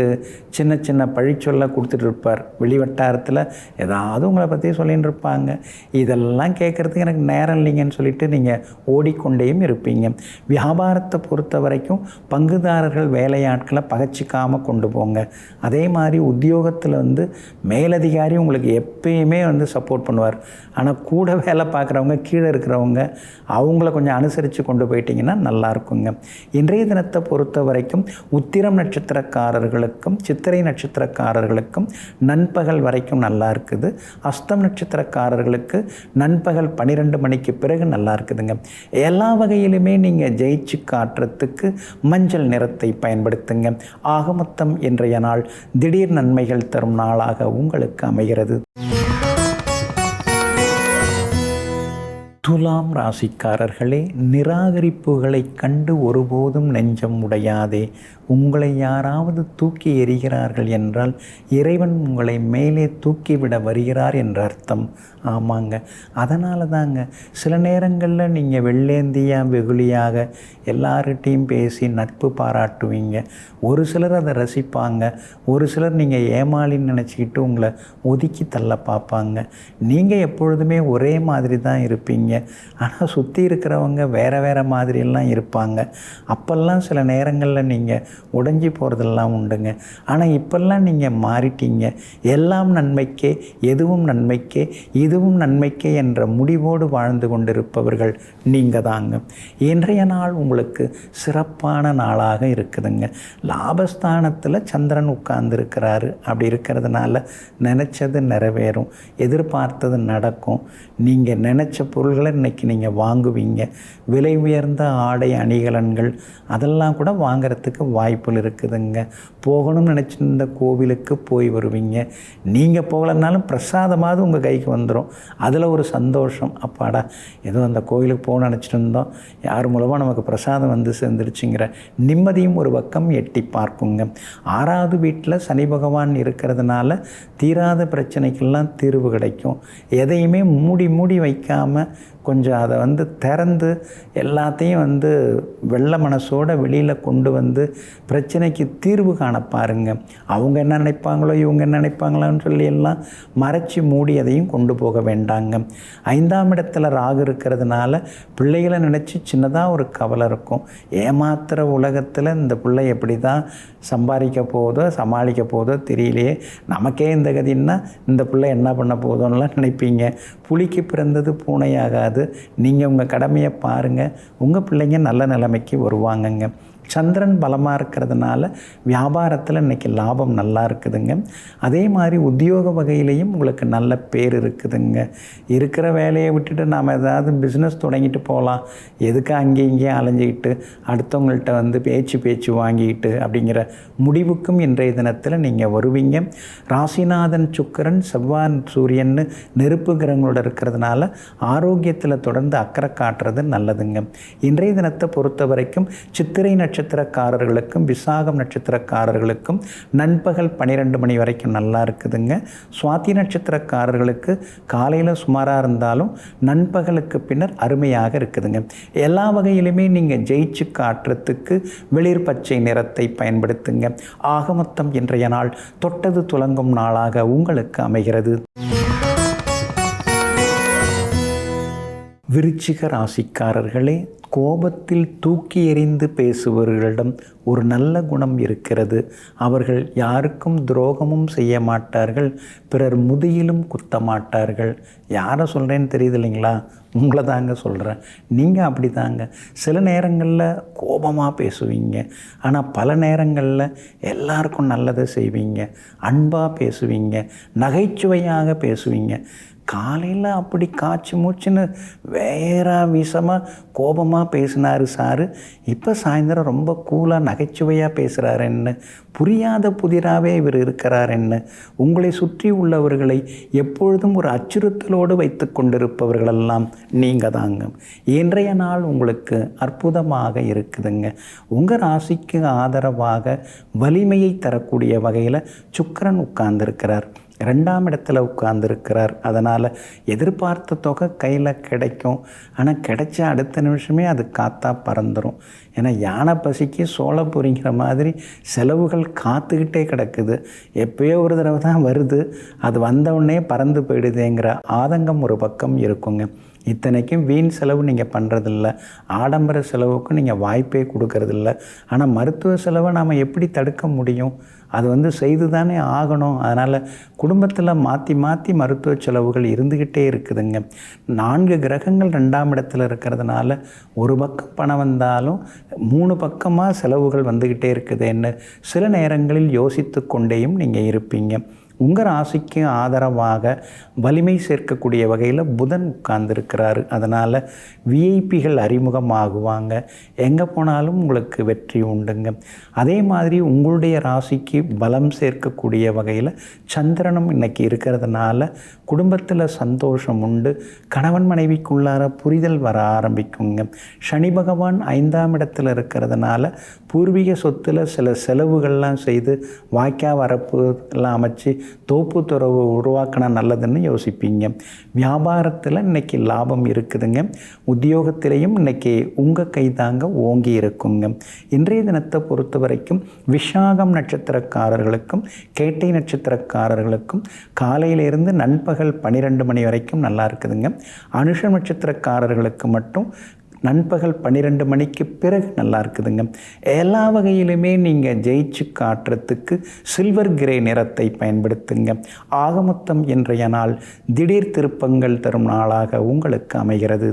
Speaker 1: சின்ன சின்ன பழிச்சொல்ல கொடுத்துட்டு இருப்பார். வெளிவட்டாரத்தில் ஏதாவது உங்களை பற்றி சொல்லின்னு இருப்பாங்க. இதெல்லாம் கேட்குறதுக்கு எனக்கு நேரம் இல்லைங்கன்னு சொல்லிட்டு நீங்கள் ஓடிக்கொண்டேயும் இருப்பீங்க. வியாபாரத்தை பொறுத்த வரைக்கும் பங்குதாரர்கள் வேலையாட்களை பகச்சிக்காமல் கொண்டு போங்க. அதே மாதிரி உத்தியோகத்தில் மேலதிகாரி உங்களுக்கு எப்பயுமே சப்போர்ட் பண்ணுவார். ஆனால் கூட வேலை பார்க்குறவங்க, கீழே இருக்கிறவங்க அவங்கள கொஞ்சம் அனுசரித்து கொண்டு போயிட்டீங்கன்னா நல்லா இருக்குங்க. இன்றைய தினத்தை பொறுத்த வரைக்கும் உத்திரம் நட்சத்திரக்காரர்களுக்கும் சித்திரை நட்சத்திரக்காரர்களுக்கும் நண்பகல் வரைக்கும் நல்லா இருக்குது. அஸ்தம் நட்சத்திரக்காரர்களுக்கு நண்பகல் 12 மணிக்கு பிறகு நல்லா இருக்குதுங்க. எல்லா வகையிலுமே நீங்கள் ஜெயிச்சு காட்டுறதுக்கு மஞ்சள் நிறத்தை பயன்படுத்துங்க. ஆக மொத்தம் இன்றைய நாள் திடீர் நன்மைகள் தரும் நாளாக உங்களுக்கு அமைகிறது. துலாம் ராசிக்காரர்களே, நிராகரிப்புகளை கண்டு ஒருபோதும் நெஞ்சம் உடையாதே. உங்களை யாராவது தூக்கி எறிகிறார்கள் என்றால் இறைவன் உங்களை மேலே தூக்கிவிட வருகிறார் என்ற அர்த்தம். ஆமாங்க, அதனால தாங்க சில நேரங்களில் நீங்கள் வெள்ளேந்தியாக வெகுளியாக எல்லார்கிட்டையும் பேசி நட்பு பாராட்டுவீங்க. ஒரு சிலர் அதை ரசிப்பாங்க, ஒரு சிலர் நீங்கள் ஏமாளின்னு நினச்சிக்கிட்டு உங்களை ஒதுக்கி தள்ள பார்ப்பாங்க. நீங்கள் எப்பொழுதுமே ஒரே மாதிரி தான் இருப்பீங்க. ஆனால் சுற்றி இருக்கிறவங்க வேறு வேறு மாதிரியெல்லாம் இருப்பாங்க. அப்போல்லாம் சில நேரங்களில் நீங்கள் உடைஞ்சி போகிறதெல்லாம் உண்டுங்க. ஆனால் இப்போல்லாம் நீங்கள் மாறிட்டீங்க. எல்லாம் நன்மைக்கே, எதுவும் நன்மைக்கே, இதுவும் நன்மைக்கே என்ற முடிவோடு வாழ்ந்து கொண்டிருப்பவர்கள் நீங்கள் தாங்க. இன்றைய நாள் உங்களுக்கு சிறப்பான நாளாக இருக்குதுங்க. லாபஸ்தானத்தில் சந்திரன் உட்கார்ந்துருக்கிறாரு. அப்படி இருக்கிறதுனால நினச்சது நிறைவேறும், எதிர்பார்த்தது நடக்கும். நீங்கள் நினச்ச பொருள்களை இன்றைக்கி நீங்கள் வாங்குவீங்க. விலை உயர்ந்த ஆடை அணிகலன்கள் அதெல்லாம் கூட வாங்கிறதுக்கு வாய்ப்புகள் இருக்குதுங்க. போகணும்னு நினச்சிருந்த கோவிலுக்கு போய் வருவீங்க. நீங்கள் போகலைன்னாலும் பிரசாதமாவது உங்கள் கைக்கு வந்துடும். அதில் ஒரு சந்தோஷம். அப்பாடா ஏதோ அந்த கோவிலுக்கு போகணும்னு நினச்சிட்டு இருந்தோம், யார் மூலமாக நமக்கு பிரசாதம் வந்து சேர்ந்துருச்சுங்கிற நிம்மதியும் ஒரு பக்கம் எட்டி பார்க்குங்க. 6வது வீட்டில் சனி பகவான் இருக்கிறதுனால தீராத பிரச்சனைக்கெல்லாம் தீர்வு கிடைக்கும். எதையுமே மூடி வைக்காமல் கொஞ்சம் அதை திறந்து எல்லாத்தையும் வெள்ள மனசோட வெளியில் கொண்டு பிரச்சனைக்கு தீர்வு காண பாருங்க. அவங்க என்ன நினைப்பாங்களோ இவங்க என்ன நினைப்பாங்களோன்னு சொல்லி எல்லாம் மறைச்சி மூடி அதையும் கொண்டு போக வேண்டாங்க. 5ஆம் இடத்துல ராகு இருக்கிறதுனால பிள்ளைகளை நினச்சி சின்னதாக ஒரு கவலை இருக்கும். ஏமாத்துகிற உலகத்தில் இந்த பிள்ளை எப்படி தான் சம்பாதிக்க போதோ சமாளிக்க போதோ தெரியலையே, நமக்கே இந்த கதின்னா இந்த பிள்ளை என்ன பண்ண போதோன்னெலாம் நினைப்பீங்க. புலிக்கு பிறந்தது பூனையாகாது. நீங்கள் உங்கள் கடமையை பாருங்கள், உங்கள் பிள்ளைங்க நல்ல நிலைமைக்கு வருவாங்கங்க. சந்திரன் பலமாக இருக்கிறதுனால வியாபாரத்தில் இன்றைக்கி லாபம் நல்லா இருக்குதுங்க. அதே மாதிரி உத்தியோக வகையிலையும் உங்களுக்கு நல்ல பேர் இருக்குதுங்க. இருக்கிற வேலையை விட்டுட்டு நாம் ஏதாவது பிஸ்னஸ் தொடங்கிட்டு போகலாம், எதுக்கு அங்கேயும் இங்கேயும் அலைஞ்சிக்கிட்டு அடுத்தவங்கள்ட்ட பேச்சு வாங்கிக்கிட்டு அப்படிங்கிற முடிவுக்கும் இன்றைய தினத்தில் நீங்கள் வருவீங்க. ராசிநாதன் சுக்கிரன் செவ்வாய் சூரியன் நெருப்பு கிரகங்களோட இருக்கிறதுனால ஆரோக்கியத்தில் தொடர்ந்து அக்கறை காட்டுறது நல்லதுங்க. இன்றைய தினத்தை பொறுத்த வரைக்கும் சித்திரை நட்சத்திரக்காரர்களுக்கும் விசாகம் நட்சத்திரக்காரர்களுக்கும் நண்பகல் 12 மணி வரைக்கும் நல்லா இருக்குதுங்க. சுவாதி நட்சத்திரக்காரர்களுக்கு காலையில் சுமாராக இருந்தாலும் நண்பகலுக்கு பின்னர் அருமையாக இருக்குதுங்க. எல்லா வகையிலுமே நீங்கள் ஜெயிச்சு காட்டுறதுக்கு வெளிர் பச்சை நிறத்தை பயன்படுத்துங்க. ஆக மொத்தம் இன்றைய நாள் தொட்டது துலங்கும் நாளாக உங்களுக்கு அமைகிறது. விருச்சிக ராசிக்காரர்களே, கோபத்தில் தூக்கி எறிந்து பேசுபவர்களிடம் ஒரு நல்ல குணம் இருக்கிறது. அவர்கள் யாருக்கும் துரோகமும் செய்ய மாட்டார்கள், பிறர் முதுகிலும் குத்த மாட்டார்கள். யாரை சொல்கிறேன்னு தெரியுது இல்லைங்களா? உங்களை தாங்க சொல்கிறேன். நீங்கள் அப்படி தாங்க. சில நேரங்களில் கோபமாக பேசுவீங்க, ஆனால் பல நேரங்களில் எல்லாருக்கும் நல்லதை செய்வீங்க, அன்பாக பேசுவீங்க, நகைச்சுவையாக பேசுவீங்க. காலையில் அப்படி காய்ச்சி மூச்சுன்னு வேற விஷமாக கோபமாக பேசினார் சாரு, இப்போ சாயந்தரம் ரொம்ப கூலாக நகைச்சுவையாக பேசுகிறாருன்னு, புரியாத புதிராகவே இவர் இருக்கிறாருன்னு உங்களை சுற்றி உள்ளவர்களை எப்பொழுதும் ஒரு அச்சுறுத்தலோடு வைத்து கொண்டிருப்பவர்களெல்லாம் நீங்கள் தாங்க. இன்றைய நாள் உங்களுக்கு அற்புதமாக இருக்குதுங்க. உங்கள் ராசிக்கு ஆதரவாக வலிமையை தரக்கூடிய வகையில் சுக்கிரன் உட்கார்ந்துருக்கிறார். 2ஆம் இடத்துல உட்கார்ந்துருக்கிறார். அதனால் எதிர்பார்த்த தொகை கையில் கிடைக்கும். ஆனால் கிடைச்ச அடுத்த நிமிஷமே அது காற்றா பறந்துடும். ஏன்னா யானை பசிக்கு சோள பொறிங்கிற மாதிரி செலவுகள் காத்துக்கிட்டே கிடக்குது. எப்போயோ ஒரு தடவை தான் வருது, அது வந்தவுடனே பறந்து போயிடுதுங்கிற ஆதங்கம் ஒரு பக்கம் இருக்குங்க. இத்தனைக்கும் வீண் செலவு நீங்கள் பண்ணுறதில்ல, ஆடம்பர செலவுக்கும் நீங்கள் வாய்ப்பே கொடுக்கறதில்ல. ஆனால் மருத்துவ செலவை நாம் எப்படி தடுக்க முடியும்? அது செய்து தானே ஆகணும். அதனால் குடும்பத்தில் மாற்றி மருத்துவ செலவுகள் இருந்துக்கிட்டே இருக்குதுங்க. 4 கிரகங்கள் 2ஆம் இடத்துல இருக்கிறதுனால ஒரு பக்கம் பணம் வந்தாலும் 3 பக்கமாக செலவுகள் வந்துக்கிட்டே இருக்குதுன்னு சில நேரங்களில் யோசித்து கொண்டேயும் நீங்கள் இருப்பீங்க. உங்கள் ராசிக்கு ஆதரவாக வலிமை சேர்க்கக்கூடிய வகையில் புதன் உட்கார்ந்துருக்கிறாரு. அதனால் விஐபிகள் அறிமுகமாகுவாங்க. எங்கே போனாலும் உங்களுக்கு வெற்றி உண்டுங்க. அதே மாதிரி உங்களுடைய ராசிக்கு பலம் சேர்க்கக்கூடிய வகையில் சந்திரனும் இன்றைக்கி இருக்கிறதுனால குடும்பத்தில் சந்தோஷம் உண்டு. கணவன் மனைவிக்குள்ளார புரிதல் வர ஆரம்பிக்குங்க. சனி பகவான் 5ஆம் இடத்துல இருக்கிறதுனால பூர்வீக சொத்தில் சில செலவுகள்லாம் செய்து வாய்க்கா வரப்பு எல்லாம் அமைச்சு தோப்பு துறவு உருவாக்கினா நல்லதுன்னு யோசிப்பீங்க. வியாபாரத்தில் இன்றைக்கி லாபம் இருக்குதுங்க. உத்தியோகத்திலையும் இன்றைக்கி உங்கள் கைதாங்க ஓங்கி இருக்குங்க. இன்றைய தினத்தை பொறுத்த வரைக்கும் விஷாகம் நட்சத்திரக்காரர்களுக்கும் கேட்டை நட்சத்திரக்காரர்களுக்கும் காலையிலிருந்து நண்பகல் 12 மணி வரைக்கும் நல்லா இருக்குதுங்க. அனுஷம் நட்சத்திரக்காரர்களுக்கு மட்டும் நண்பகல் 12 மணிக்கு பிறகு நல்லா இருக்குதுங்க. எல்லா வகையிலுமே நீங்கள் ஜெயிச்சு காட்டுறதுக்கு சில்வர் கிரே நிறத்தை பயன்படுத்துங்க. ஆகமொத்தம் இன்றைய நாள் திடீர் திருப்பங்கள் தரும் நாளாக உங்களுக்கு அமைகிறது.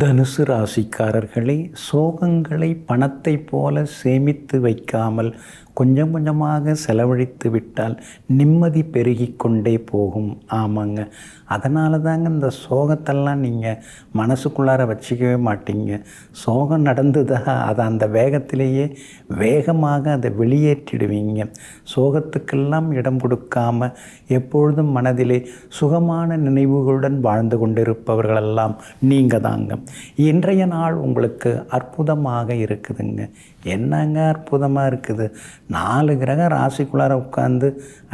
Speaker 1: தனுசு ராசிக்காரர்களே, சோகங்களை பணத்தை போல சேமித்து வைக்காமல் கொஞ்சம் கொஞ்சமாக செலவழித்து விட்டால் நிம்மதி பெருகி கொண்டே போகும். ஆமாங்க, அதனால தாங்க இந்த சோகத்தெல்லாம் நீங்கள் மனசுக்குள்ளார வச்சிக்கவே மாட்டீங்க. சோகம் நடந்துதா அதை அந்த வேகத்திலேயே வேகமாக அதை வெளியேற்றிடுவீங்க. சோகத்துக்கெல்லாம் இடம் கொடுக்காம எப்பொழுதும் மனதிலே சுகமான நினைவுகளுடன் வாழ்ந்து கொண்டிருப்பவர்களெல்லாம் நீங்கள் தாங்க. இன்றைய நாள் உங்களுக்கு அற்புதமாக இருக்குதுங்க. என்னங்க அற்புதமாக இருக்குது? 4 கிரகம் ராசிக்குள்ளார உட்காந்து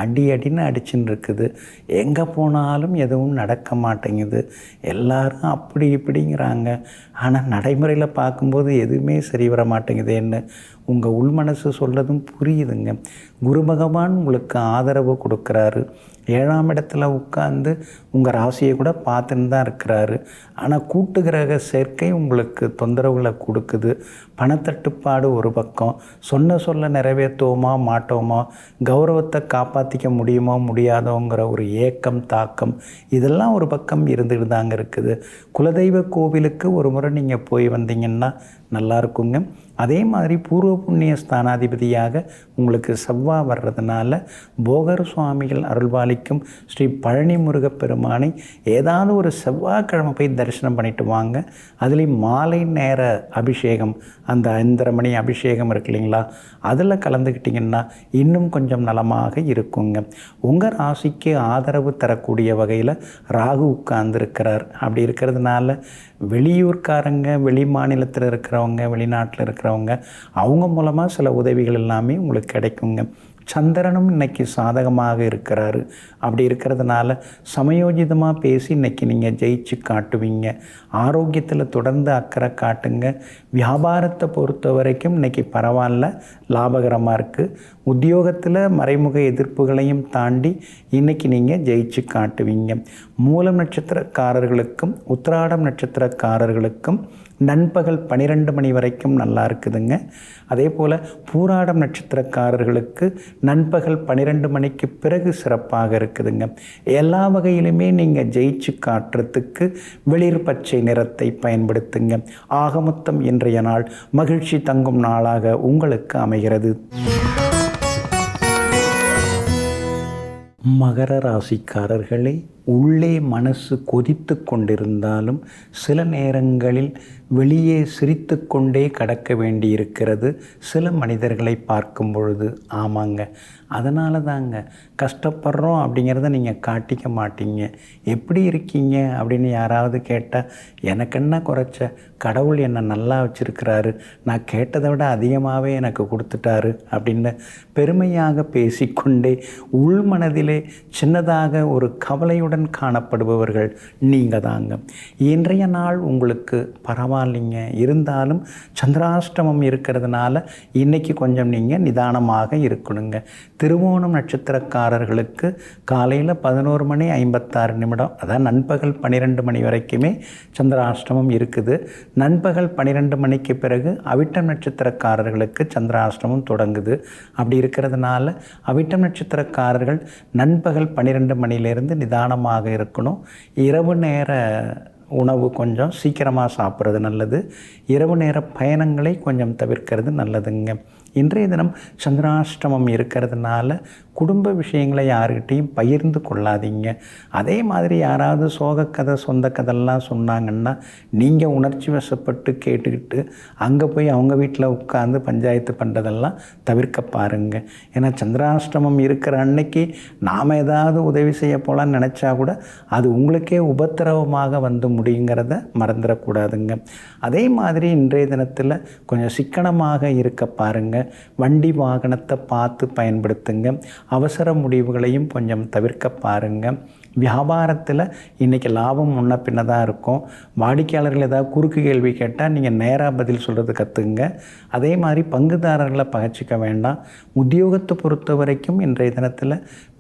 Speaker 1: அடின்னு அடிச்சுன்னு இருக்குது. எங்கே போனாலும் எதுவும் நடக்க மாட்டேங்குது. எல்லாரும் அப்படி இப்படிங்கிறாங்க. ஆனால் நடைமுறையில் பார்க்கும்போது எதுவுமே சரி வர மாட்டேங்குதுன்னு உங்கள் உள்மனசு சொல்லதும் புரியுதுங்க. குரு பகவான் உங்களுக்கு ஆதரவு கொடுக்குறாரு. 7ஆம் இடத்துல உட்கார்ந்து உங்கள் ராசியை கூட பார்த்துன்னு தான் இருக்கிறாரு. ஆனால் கூட்டு கிரக சேர்க்கை உங்களுக்கு தொந்தரவுகளை கொடுக்குது. பணத்தட்டுப்பாடு ஒரு பக்கம், சொல்ல நிறைவேற்றுவோமா மாட்டோமா, கௌரவத்தை காப்பாற்றிக்க முடியுமோ முடியாதோங்கிற ஒரு ஏக்கம் தாக்கம் இதெல்லாம் ஒரு பக்கம் இருந்துட்டு தாங்க இருக்குது. குலதெய்வ கோவிலுக்கு ஒரு முறை நீங்கள் போய் வந்தீங்கன்னா நல்லா இருக்குங்க. அதே மாதிரி பூர்வ புண்ணிய ஸ்தானாதிபதியாக உங்களுக்கு செவ்வாய் வர்றதுனால போகர் சுவாமிகள் அருள்பாலிக்கும் ஸ்ரீ பழனி முருகப்பெருமானை ஏதாவது ஒரு செவ்வாய்க்கிழமை போய் தரிசனம் பண்ணிட்டு வாங்க. அதுலேயும் மாலை நேர அபிஷேகம், அந்த 5:30 மணி அபிஷேகம் இருக்கு இல்லைங்களா, அதில் கலந்துக்கிட்டிங்கன்னா இன்னும் கொஞ்சம் நலமாக இருக்குங்க. உங்கள் ராசிக்கு ஆதரவு தரக்கூடிய வகையில் ராகு உட்கார்ந்துருக்கிறார். அப்படி இருக்கிறதுனால வெளியூர்காரங்க, வெளி மாநிலத்தில் இருக்கிறவங்க, வெளிநாட்டில் இருக்கிறவங்க அவங்க மூலமாக சில உதவிகள் எல்லாமே உங்களுக்கு கிடைக்குங்க. சந்திரனும் இன்றைக்கி சாதகமாக இருக்கிறாரு. அப்படி இருக்கிறதுனால சமயோஜிதமாக பேசி இன்றைக்கி நீங்கள் ஜெயிச்சு காட்டுவீங்க. ஆரோக்கியத்தில் தொடர்ந்து அக்கறை காட்டுங்க. வியாபாரத்தை பொறுத்த வரைக்கும் இன்றைக்கி பரவாயில்ல, லாபகரமாக இருக்குது. உத்தியோகத்தில் மறைமுக எதிர்ப்புகளையும் தாண்டி இன்றைக்கி நீங்கள் ஜெயிச்சு காட்டுவீங்க. மூலம் நட்சத்திரக்காரர்களுக்கும் உத்திராடம் நட்சத்திரக்காரர்களுக்கும் நண்பகல் 12 மணி வரைக்கும் நல்லா இருக்குதுங்க. அதே போல் பூராடம் நட்சத்திரக்காரர்களுக்கு நண்பகல் 12 மணிக்கு பிறகு சிறப்பாக இருக்குதுங்க. எல்லா வகையிலுமே நீங்கள் ஜெயிச்சு காட்டுறதுக்கு வெளிர் பச்சை நிறத்தை பயன்படுத்துங்க. ஆகமொத்தம் இன்றைய நாள் மகிழ்ச்சி தங்கும் நாளாக உங்களுக்கு அமைகிறது. மகர ராசிக்காரர்களே, உள்ளே மனசு கொதித்து கொண்டிருந்தாலும் சில நேரங்களில் வெளியே சிரித்து கொண்டே கடக்க வேண்டியிருக்கிறது சில மனிதர்களை பார்க்கும் பொழுது. ஆமாங்க, அதனால தாங்க கஷ்டப்படுறோம் அப்படிங்கிறத நீங்கள் காட்டிக்க மாட்டீங்க. எப்படி இருக்கீங்க அப்படின்னு யாராவது கேட்டால் எனக்கு என்ன குறைச்ச, கடவுள் என்னை நல்லா வச்சுருக்கிறாரு, நான் கேட்டதை விட அதிகமாகவே எனக்கு கொடுத்துட்டாரு அப்படின்னு பெருமையாக பேசிக்கொண்டே உள்மனதிலே சின்னதாக ஒரு கவலையுடன் காணப்படுபவர்கள் நீங்கள் தாங்க. இன்றைய நாள் உங்களுக்கு பரவாயில்லைங்க. இருந்தாலும் சந்திராஷ்டமம் இருக்கிறதுனால இன்றைக்கி கொஞ்சம் நீங்கள் நிதானமாக இருக்கணுங்க. திருவோணம் நட்சத்திரக்காரர்களுக்கு காலையில் 11 மணி 56 நிமிடம், அதான் நண்பகல் 12 மணி வரைக்குமே சந்திராஷ்டமம் இருக்குது. நண்பகல் 12 மணிக்கு பிறகு அவிட்டம் நட்சத்திரக்காரர்களுக்கு சந்திராஷ்டமம் தொடங்குது. அப்படி இருக்கிறதுனால அவிட்டம் நட்சத்திரக்காரர்கள் நண்பகல் 12 மணியிலிருந்து நிதானமாக இருக்கணும். இரவு நேர உணவு கொஞ்சம் சீக்கிரமாக சாப்பிட்றது நல்லது. இரவு நேர பயணங்களை கொஞ்சம் தவிர்க்கிறது நல்லதுங்க. இன்றைய தினம் சந்திராஷ்டமம் இருக்கிறதுனால குடும்ப விஷயங்களை யாருக்கிட்டையும் பகிர்ந்து கொள்ளாதீங்க. அதே மாதிரி யாராவது சோகக்கதை சொந்த கதைலாம் சொன்னாங்கன்னா நீங்கள் உணர்ச்சி வசப்பட்டு கேட்டுக்கிட்டு அங்கே போய் அவங்க வீட்டில் உட்காந்து பஞ்சாயத்து பண்ணுறதெல்லாம் தவிர்க்க பாருங்கள். ஏன்னா சந்திராஷ்டமம் இருக்கிற அன்னைக்கு நாம் ஏதாவது உதவி செய்ய போகலான்னு நினச்சா கூட அது உங்களுக்கே உபத்திரவமாக வந்து முடியுங்கிறத மறந்துடக்கூடாதுங்க. அதே மாதிரி இன்றைய தினத்தில் கொஞ்சம் சிக்கனமாக இருக்க பாருங்கள். வண்டி வாகனத்தை பார்த்து பயன்படுத்துங்க. அவசர முடிவுகளையும் கொஞ்சம் தவிர்க்க பாருங்கள். வியாபாரத்தில் இன்றைக்கி லாபம் முன்ன பின்ன தான் இருக்கும். வாடிக்கையாளர்கள் ஏதாவது குறுக்கு கேள்வி கேட்டால் நீங்கள் நேராக பதில் சொல்கிறது கற்றுங்க. அதே மாதிரி பங்குதாரர்களை பகைச்சிக்க வேண்டாம். உத்தியோகத்தை பொறுத்த வரைக்கும் இன்றைய தினத்தில்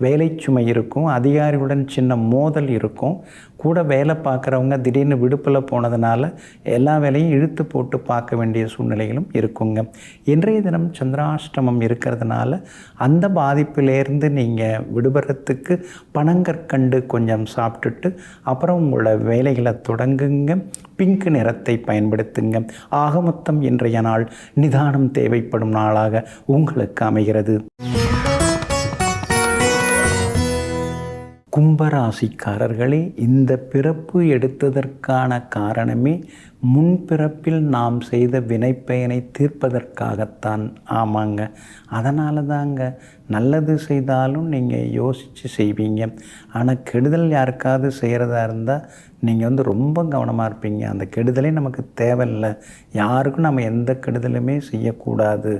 Speaker 1: வேலை சுமை இருக்கும். அதிகாரிகளுடன் சின்ன மோதல் இருக்கும். கூட வேலை பார்க்குறவங்க திடீர்னு விடுப்பில் போனதுனால எல்லா வேலையும் இழுத்து போட்டு பார்க்க வேண்டிய சூழ்நிலைகளும் இருக்குங்க. இன்றைய தினம் சந்திராஷ்டமம் இருக்கிறதுனால அந்த பாதிப்பிலேருந்து நீங்கள் விடுபடுறதுக்கு பனங்கற்கண்டு கொஞ்சம் சாப்பிட்டுட்டு அப்புறம் உங்களோட வேலைகளை தொடங்குங்க. பிங்க் நிறத்தை பயன்படுத்துங்க. ஆக மொத்தம் இன்றைய நாள் நிதானம் தேவைப்படும் நாளாக உங்களுக்கு அமைகிறது. கும்பராசிக்காரர்களே, இந்த பிறப்பு எடுத்ததற்கான காரணமே முன்பிறப்பில் நாம் செய்த வினைப்பயனை தீர்ப்பதற்காகத்தான். ஆமாங்க, அதனால தாங்க நல்லது செய்தாலும் நீங்கள் யோசித்து செய்வீங்க. ஆனால் கெடுதல் யாருக்காவது செய்கிறதா இருந்தால் நீங்கள் ரொம்ப கவனமாக இருப்பீங்க. அந்த கெடுதலே நமக்கு தேவையில்லை. யாருக்கும் நம்ம எந்த கெடுதலுமே செய்யக்கூடாது.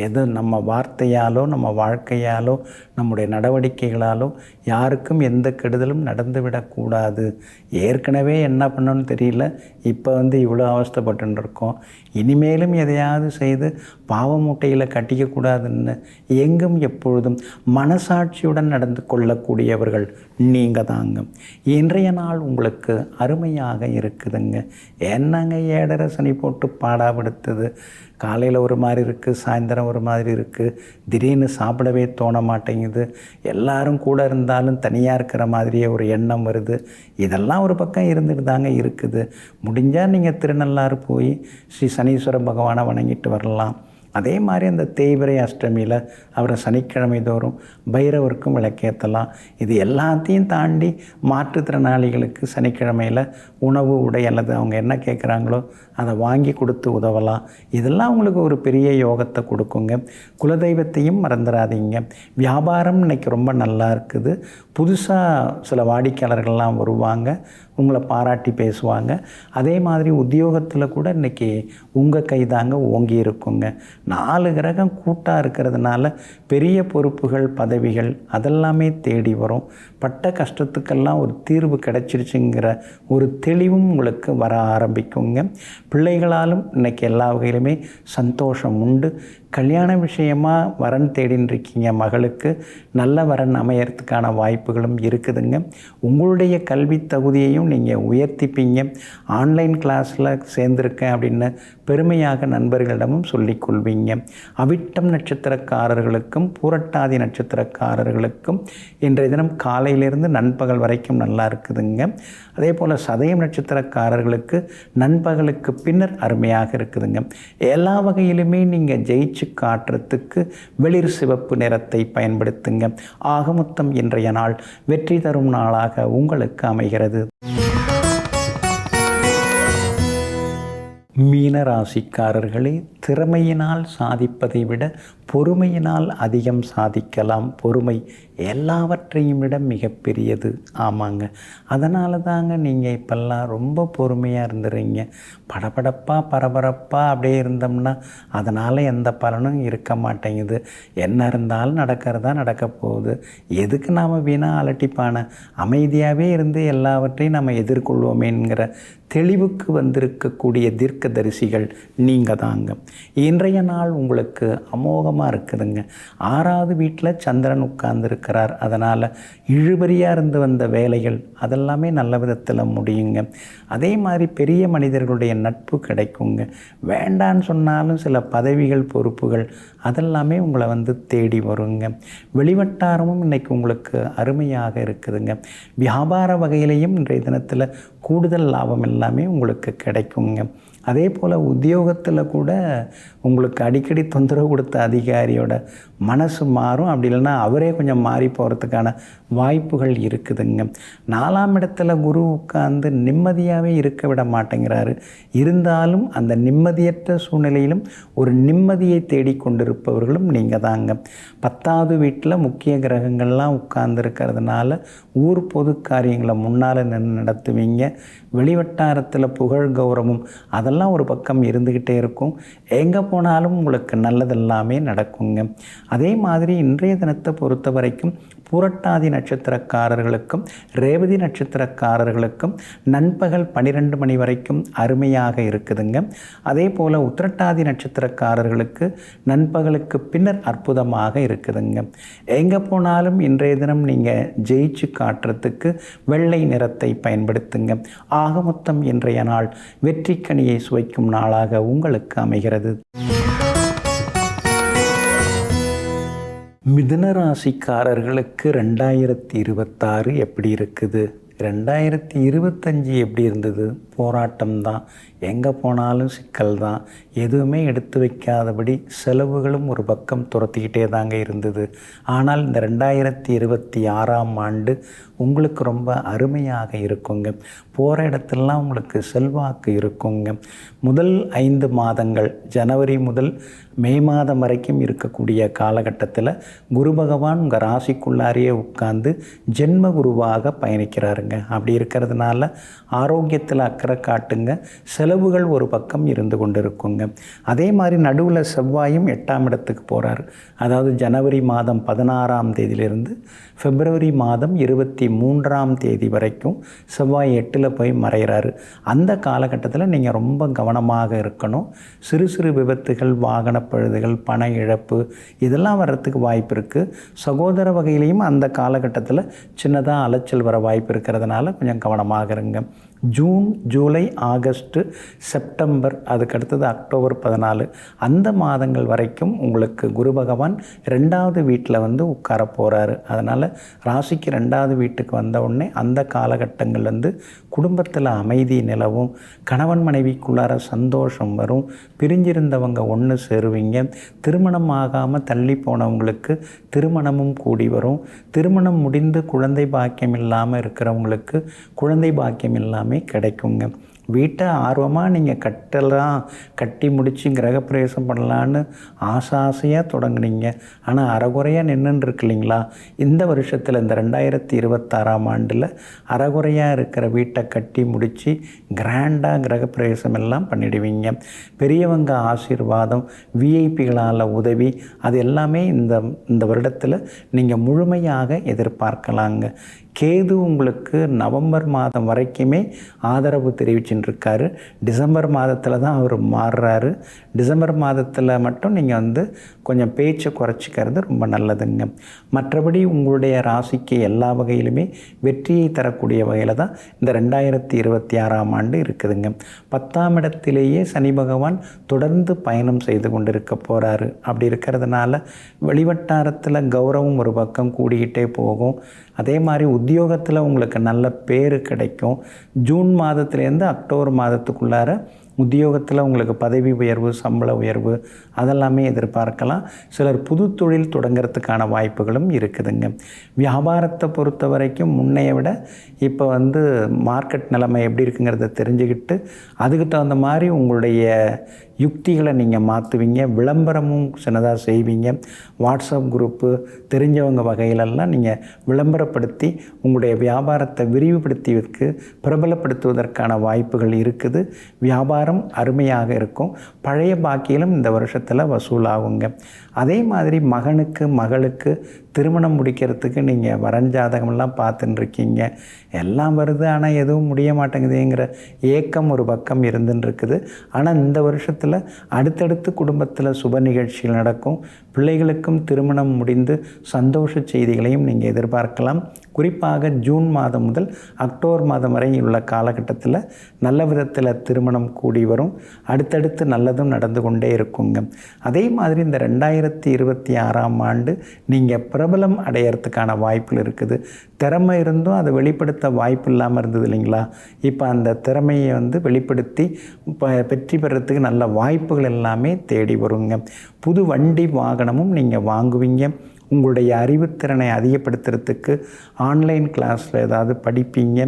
Speaker 1: எது நம்ம வார்த்தையாலோ நம்ம வாழ்க்கையாலோ நம்முடைய நடவடிக்கைகளாலோ யாருக்கும் எந்த கெடுதலும் நடந்துவிடக்கூடாது. ஏற்கனவே என்ன பண்ணணும்னு தெரியல, இப்போ இவ்வளோ அவஸ்தைப்பட்டு இருக்கோம். இனிமேலும் எதையாவது செய்து பாவ மூட்டையில் கட்டிக்கக்கூடாதுன்னு எங்கும் எப்பொழுதும் மனசாட்சியுடன் நடந்து கொள்ளக்கூடியவர்கள் நீங்கள் தாங்க. இன்றைய நாள் உங்களுக்கு அருமையாக இருக்குதுங்க. என்னங்க 7.5 சனி போட்டு பாடாப்படுத்துது. காலையில் ஒரு மாதிரி இருக்குது, சாயந்தரம் ஒரு மாதிரி இருக்குது, திடீர்னு சாப்பிடவே தோண மாட்டேங்குது, எல்லாரும் கூட இருந்தாலும் தனியாக இருக்கிற மாதிரியே ஒரு எண்ணம் வருது. இதெல்லாம் ஒரு பக்கம் இருந்துட்டு தாங்க இருக்குது. முடிஞ்சால் நீங்கள் திருநள்ளாறு போய் ஸ்ரீ சனீஸ்வர பகவானை வணங்கிட்டு வரலாம். அதே மாதிரி அந்த தேய்பிறை அஷ்டமியில் அவரை சனிக்கிழமை தோறும் பைரவருக்கும் விளக்கேற்றலாம். இது எல்லாத்தையும் தாண்டி மாற்றுத்திறனாளிகளுக்கு சனிக்கிழமையில் உணவு, உடை அல்லது அவங்க என்ன கேட்குறாங்களோ அதை வாங்கி கொடுத்து உதவலாம். இதெல்லாம் உங்களுக்கு ஒரு பெரிய யோகத்தை கொடுக்குங்க. குலதெய்வத்தையும் மறந்துடாதீங்க. வியாபாரம் இன்றைக்கி ரொம்ப நல்லா இருக்குது. புதுசாக சில வாடிக்கையாளர்கள்லாம் வருவாங்க, உங்களை பாராட்டி பேசுவாங்க. அதே மாதிரி உத்தியோகத்தில் கூட இன்றைக்கி உங்கள் கை தாங்க ஓங்கி இருக்குங்க. 4 கிரகம் கூட்டாக இருக்கிறதுனால பெரிய பொறுப்புகள், பதவிகள் அதெல்லாமே தேடி வரும். பட்ட கஷ்டத்துக்கெல்லாம் ஒரு தீர்வு கிடைச்சிருச்சுங்கிற ஒரு தெளிவும் உங்களுக்கு வர ஆரம்பிக்குங்க. பிள்ளைகளாலும் இன்றைக்கி எல்லா வகையிலுமே சந்தோஷம் உண்டு. கல்யாண விஷயமாக வரன் தேடின்னு இருக்கீங்க, மகளுக்கு நல்ல வரன் அமையறதுக்கான வாய்ப்புகளும் இருக்குதுங்க. உங்களுடைய கல்வி தகுதியையும் நீங்கள் உயர்த்திப்பீங்க. ஆன்லைன் கிளாஸில் சேர்ந்துருக்கேன் அப்படின்னு பெருமையாக நண்பர்களிடமும் சொல்லிக்கொள்வீங்க. அவிட்டம் நட்சத்திரக்காரர்களுக்கும் பூரட்டாதி நட்சத்திரக்காரர்களுக்கும் இன்றைய தினம் காலையிலிருந்து நண்பகல் வரைக்கும் நல்லா இருக்குதுங்க. அதே போல் சதயம் நட்சத்திரக்காரர்களுக்கு நண்பகலுக்கு பின்னர் அருமையாக இருக்குதுங்க. எல்லா வகையிலுமே நீங்கள் ஜெயிச்சு காட்டுறதுக்கு வெளிர் சிவப்பு நிறத்தை பயன்படுத்துங்க. ஆக மொத்தம் இன்றைய நாள் வெற்றி தரும் நாளாக உங்களுக்கு அமைகிறது. மீனராசிக்காரர்களே, திறமையினால் சாதிப்பதை விட பொறுமையினால் அதிகம் சாதிக்கலாம். பொறுமை எல்லாவற்றையும் விட மிகப்பெரியது. ஆமாங்க, அதனால தாங்க நீங்கள் இப்போல்லாம் ரொம்ப பொறுமையாக இருந்துடுறீங்க. படபடப்பாக பரபரப்பாக அப்படியே இருந்தோம்னா அதனால் எந்த பலனும் இருக்க மாட்டேங்குது. என்ன இருந்தாலும் நடக்கிறதா நடக்க போகுது. எதுக்கு நாம் வீணாக அலட்டிப்பான, அமைதியாகவே இருந்து எல்லாவற்றையும் நம்ம எதிர்கொள்வோமேங்கிற தெளிவுக்கு வந்திருக்கக்கூடிய தீர்க்கதரிசிகள் நீங்கள் தாங்க. இன்றைய நாள் உங்களுக்கு அமோகமாக இருக்குதுங்க. 6வது வீட்டில் சந்திரன் உட்கார்ந்துருக்கிறார். அதனால் இழுபறியாக இருந்து வந்த வேலைகள் அதெல்லாமே நல்ல விதத்தில் முடியுங்க. அதே மாதிரி பெரிய மனிதர்களுடைய நட்பு கிடைக்குங்க. வேண்டான்னு சொன்னாலும் சில பதவிகள், பொறுப்புகள் அதெல்லாமே உங்களை தேடி வருங்க. வெளிவட்டாரமும் இன்றைக்கி உங்களுக்கு அருமையாக இருக்குதுங்க. வியாபார வகையிலையும் இன்றைய தினத்தில் கூடுதல் லாபம் எல்லாமே உங்களுக்கு கிடைக்குங்க. அதே போல் உத்தியோகத்தில் கூட உங்களுக்கு அடிக்கடி தொந்தரவு கொடுத்த அதிகாரியோட மனசு மாறும். அப்படி இல்லைன்னா அவரே கொஞ்சம் மாறி போகிறதுக்கான வாய்ப்புகள் இருக்குதுங்க. 4ஆம் இடத்துல குரு உட்கார்ந்து நிம்மதியாகவே இருக்க விட மாட்டேங்கிறாரு. இருந்தாலும் அந்த நிம்மதியற்ற சூழ்நிலையிலும் ஒரு நிம்மதியை தேடிக்கொண்டிருப்பவர்களும் நீங்கள் தாங்க. 10வது வீட்டில் முக்கிய கிரகங்கள்லாம் உட்கார்ந்துருக்கிறதுனால ஊர் பொது காரியங்களை முன்னால் நின்று நடத்துவீங்க. வெளிவட்டாரத்தில் புகழ் கௌரவம் அதெல்லாம் ஒரு பக்கம் இருந்துக்கிட்டே இருக்கும். எங்கே போனாலும் உங்களுக்கு நல்லதெல்லாமே நடக்குங்க. அதே மாதிரி இன்றைய தினத்தை பொறுத்த வரைக்கும் புரட்டாதி நட்சத்திரக்காரர்களுக்கும் ரேவதி நட்சத்திரக்காரர்களுக்கும் நண்பகல் 12 மணி வரைக்கும் அருமையாக இருக்குதுங்க. அதே போல் உத்திரட்டாதி நட்சத்திரக்காரர்களுக்கு நண்பகலுக்கு பின்னர் அற்புதமாக இருக்குதுங்க. எங்கே போனாலும் இன்றைய தினம் நீங்கள் ஜெயிச்சு காட்டுறதுக்கு வெள்ளை நிறத்தை பயன்படுத்துங்க. ஆக மொத்தம் இன்றைய நாள் வெற்றிக்கனியை சுவைக்கும் நாளாக உங்களுக்கு அமைகிறது. மிதுன ராசிக்காரர்களுக்கு 2026 எப்படி இருக்குது? 2025 எப்படி இருந்தது? போராட்டம் தான். எங்கே போனாலும் சிக்கல் தான். எதுவுமே எடுத்து வைக்காதபடி செலவுகளும் ஒரு பக்கம் துரத்திக்கிட்டே தாங்க இருந்தது. ஆனால் இந்த 2026ஆம் ஆண்டு உங்களுக்கு ரொம்ப அருமையாக இருக்குங்க. போகிற இடத்துலலாம் உங்களுக்கு செல்வாக்கு இருக்குங்க. முதல் 5 மாதங்கள் ஜனவரி முதல் மே மாதம் வரைக்கும் இருக்கக்கூடிய காலகட்டத்தில் குரு பகவான் உங்கள் ராசிக்குள்ளாரையே உட்கார்ந்து ஜென்ம குருவாக பயணிக்கிறாருங்க. அப்படி இருக்கிறதுனால ஆரோக்கியத்தில் அக்கறை காட்டுங்க. செலவுகள் ஒரு பக்கம் இருந்து கொண்டு இருக்குங்க. அதே மாதிரி நடுவில் செவ்வாயும் 8ஆம் இடத்துக்கு போகிறார். அதாவது ஜனவரி மாதம் 16ஆம் தேதியிலிருந்து பிப்ரவரி மாதம் 23ஆம் தேதி வரைக்கும் செவ்வாய் 8ல் போய் மறைகிறாரு. அந்த காலகட்டத்தில் நீங்கள் ரொம்ப கவனமாக இருக்கணும். சிறு சிறு விபத்துகள், வாகன பழுதுகள், பண இழப்பு இதெல்லாம் வர்றதுக்கு வாய்ப்பு இருக்குது. சகோதர வகையிலையும் அந்த காலகட்டத்தில் சின்னதாக அலைச்சல் வர வாய்ப்பு இருக்கிறதுனால கொஞ்சம் கவனமாக இருங்க. ஜூன், ஜூலை, ஆகஸ்ட்டு, செப்டம்பர், அதுக்கடுத்தது அக்டோபர் 14 அந்த மாதங்கள் வரைக்கும் உங்களுக்கு குரு பகவான் 2வது வீட்டில் வந்து உட்கார போகிறாரு. அதனால் ராசிக்கு 2வது வீட்டுக்கு வந்த உடனே அந்த காலகட்டங்கள் வந்து குடும்பத்தில் அமைதி நிலவும், கணவன் மனைவிக்குள்ளார சந்தோஷம் வரும், பிரிஞ்சிருந்தவங்க ஒன்று சேருவீங்க, திருமணம் ஆகாமல் தள்ளி போனவங்களுக்கு திருமணமும் கூடி வரும், திருமணம் முடிந்து குழந்தை பாக்கியம் இல்லாமல் இருக்கிறவங்களுக்கு குழந்தை பாக்கியம் இல்லாமல் கிடைக்குங்க. வீட்டை ஆர்வமாக நீங்கள் கட்டி முடித்து கிரகப்பிரவேசம் பண்ணலான்னு ஆசையாக தொடங்குனீங்க. ஆனால் அறகுறையாக நின்றுன்னு இருக்கு இல்லைங்களா? இந்த வருஷத்தில் இந்த 2026ஆம் ஆண்டில் அறகுறையாக இருக்கிற வீட்டை கட்டி முடித்து கிராண்டாக கிரகப்பிரவேசம் எல்லாம் பண்ணிடுவீங்க. பெரியவங்க ஆசீர்வாதம், விஐபிகளால் உதவி அது எல்லாமே இந்த வருடத்தில் நீங்கள் முழுமையாக எதிர்பார்க்கலாங்க. கேது உங்களுக்கு நவம்பர் மாதம் வரைக்குமே ஆதரவு தெரிவிச்சுட்டுருக்காரு. டிசம்பர் மாதத்தில் தான் அவர் மாறுறாரு. டிசம்பர் மாதத்தில் மட்டும் நீங்கள் வந்து கொஞ்சம் பேச்சை குறைச்சிக்கிறது ரொம்ப நல்லதுங்க. மற்றபடி உங்களுடைய ராசிக்கு எல்லா வகையிலுமே வெற்றியை தரக்கூடிய வகையில் தான் இந்த 2026ஆம் ஆண்டு இருக்குதுங்க. 10ஆம் இடத்திலேயே சனி பகவான் தொடர்ந்து பயணம் செய்து கொண்டு இருக்க போகிறாரு. அப்படி இருக்கிறதுனால வெளிவட்டாரத்தில் கௌரவம் ஒரு பக்கம் கூடிக்கிட்டே போகும். அதே மாதிரி உத்தியோகத்தில் உங்களுக்கு நல்ல பேர் கிடைக்கும். ஜூன் மாதத்துலேருந்து அக்டோபர் மாதத்துக்குள்ளார உத்தியோகத்தில் உங்களுக்கு பதவி உயர்வு, சம்பள உயர்வு அதெல்லாமே எதிர்பார்க்கலாம். சிலர் புது தொழில் தொடங்கிறதுக்கான வாய்ப்புகளும் இருக்குதுங்க. வியாபாரத்தை பொறுத்த வரைக்கும் முன்னைய விட இப்போ வந்து மார்க்கெட் நிலைமை எப்படி இருக்குங்கிறத தெரிஞ்சுக்கிட்டு அதுக்கு தகுந்த மாதிரி உங்களுடைய யுக்திகளை நீங்கள் மாற்றுவீங்க. விளம்பரமும் சின்னதாக செய்வீங்க. வாட்ஸ்அப் குரூப்பு தெரிஞ்சவங்க வகையிலெல்லாம் நீங்கள் விளம்பரப்படுத்தி உங்களுடைய வியாபாரத்தை விரிவுபடுத்தியதற்கு பிரபலப்படுத்துவதற்கான வாய்ப்புகள் இருக்குது. வியாபாரம் அருமையாக இருக்கும். பழைய பாக்கியிலும் இந்த வருஷத்தில் வசூலாகுங்க. அதே மாதிரி மகனுக்கு மகளுக்கு திருமணம் முடிக்கிறதுக்கு நீங்கள் வரைஞ்சாதகமெல்லாம் பார்த்துட்டுருக்கீங்க. எல்லாம் வருது ஆனால் எதுவும் முடிய மாட்டேங்குதுங்கிற ஏக்கம் ஒரு பக்கம் இருந்துன்னு இருக்குது. ஆனால் இந்த வருஷத்தில் அடுத்தடுத்து குடும்பத்தில் சுப நிகழ்ச்சிகள் நடக்கும். பிள்ளைகளுக்கும் திருமணம் முடிந்து சந்தோஷ செய்திகளையும் நீங்கள் எதிர்பார்க்கலாம். குறிப்பாக ஜூன் மாதம் முதல் அக்டோபர் மாதம் வரை உள்ள காலகட்டத்தில் நல்ல விதத்தில் திருமணம் கூடி வரும். அடுத்தடுத்து நல்லதும் நடந்து கொண்டே இருக்குங்க. அதே மாதிரி இந்த 2026ஆம் ஆண்டு நீங்கள் பிரபலம் அடையிறதுக்கான வாய்ப்புகள் இருக்குது. திறமை இருந்தும் அதை வெளிப்படுத்த வாய்ப்பு இல்லாமல் இருந்தது இல்லைங்களா? இப்போ அந்த திறமையை வெளிப்படுத்தி வெற்றி பெறத்துக்கு நல்ல வாய்ப்புகள் எல்லாமே தேடி வருங்க. புது வண்டி வாகனமும் நீங்கள் வாங்குவீங்க. உங்களுடைய அறிவுத்திறனை அதிகப்படுத்துறதுக்கு ஆன்லைன் கிளாஸில் ஏதாவது படிப்பீங்க.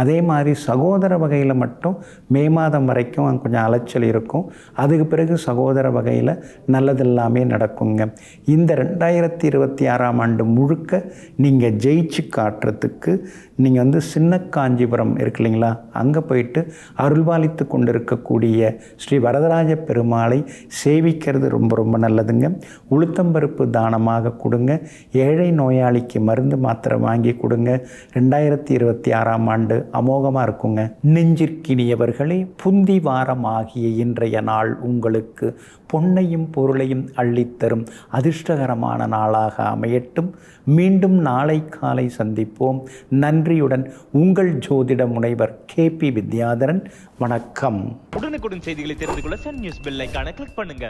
Speaker 1: அதே மாதிரி சகோதர வகையில் மட்டும் மே மாதம் வரைக்கும் கொஞ்சம் அலைச்சல் இருக்கும். அதுக்கு பிறகு சகோதர வகையில் நல்லதெல்லாமே நடக்குங்க. இந்த 2026ஆம் ஆண்டு முழுக்க நீங்கள் ஜெயிச்சு காட்டுறதுக்கு நீங்கள் சின்ன காஞ்சிபுரம் இருக்கு இல்லைங்களா, அங்கே போயிட்டு அருள்பாலித்து கொண்டு இருக்கக்கூடிய ஸ்ரீ வரதராஜ பெருமாளை சேவிக்கிறது ரொம்ப ரொம்ப நல்லதுங்க. உளுத்தம்பருப்பு தானமாக கொடுங்க. ஏழை நோயாளிக்கு மருந்து மாத்திரை வாங்கி கொடுங்க. 2026ஆம் ஆண்டு அமோகமாக இருக்குங்க. நெஞ்சிற்கினியவர்களே, புந்தி வாரம் ஆகிய இன்றைய நாள் உங்களுக்கு பொன்னையும் பொருளையும் அள்ளித்தரும் அதிர்ஷ்டகரமான நாளாக அமையட்டும். மீண்டும் நாளை காலை சந்திப்போம். நன்றியுடன் உங்கள் ஜோதிட முனைவர் KP வித்யாதரன். வணக்கம்.
Speaker 2: உடனுக்குடன் செய்திகளை தெரிந்து கொள்ள சன் நியூஸ் பெல் ஐகானை கிளிக் பண்ணுங்க.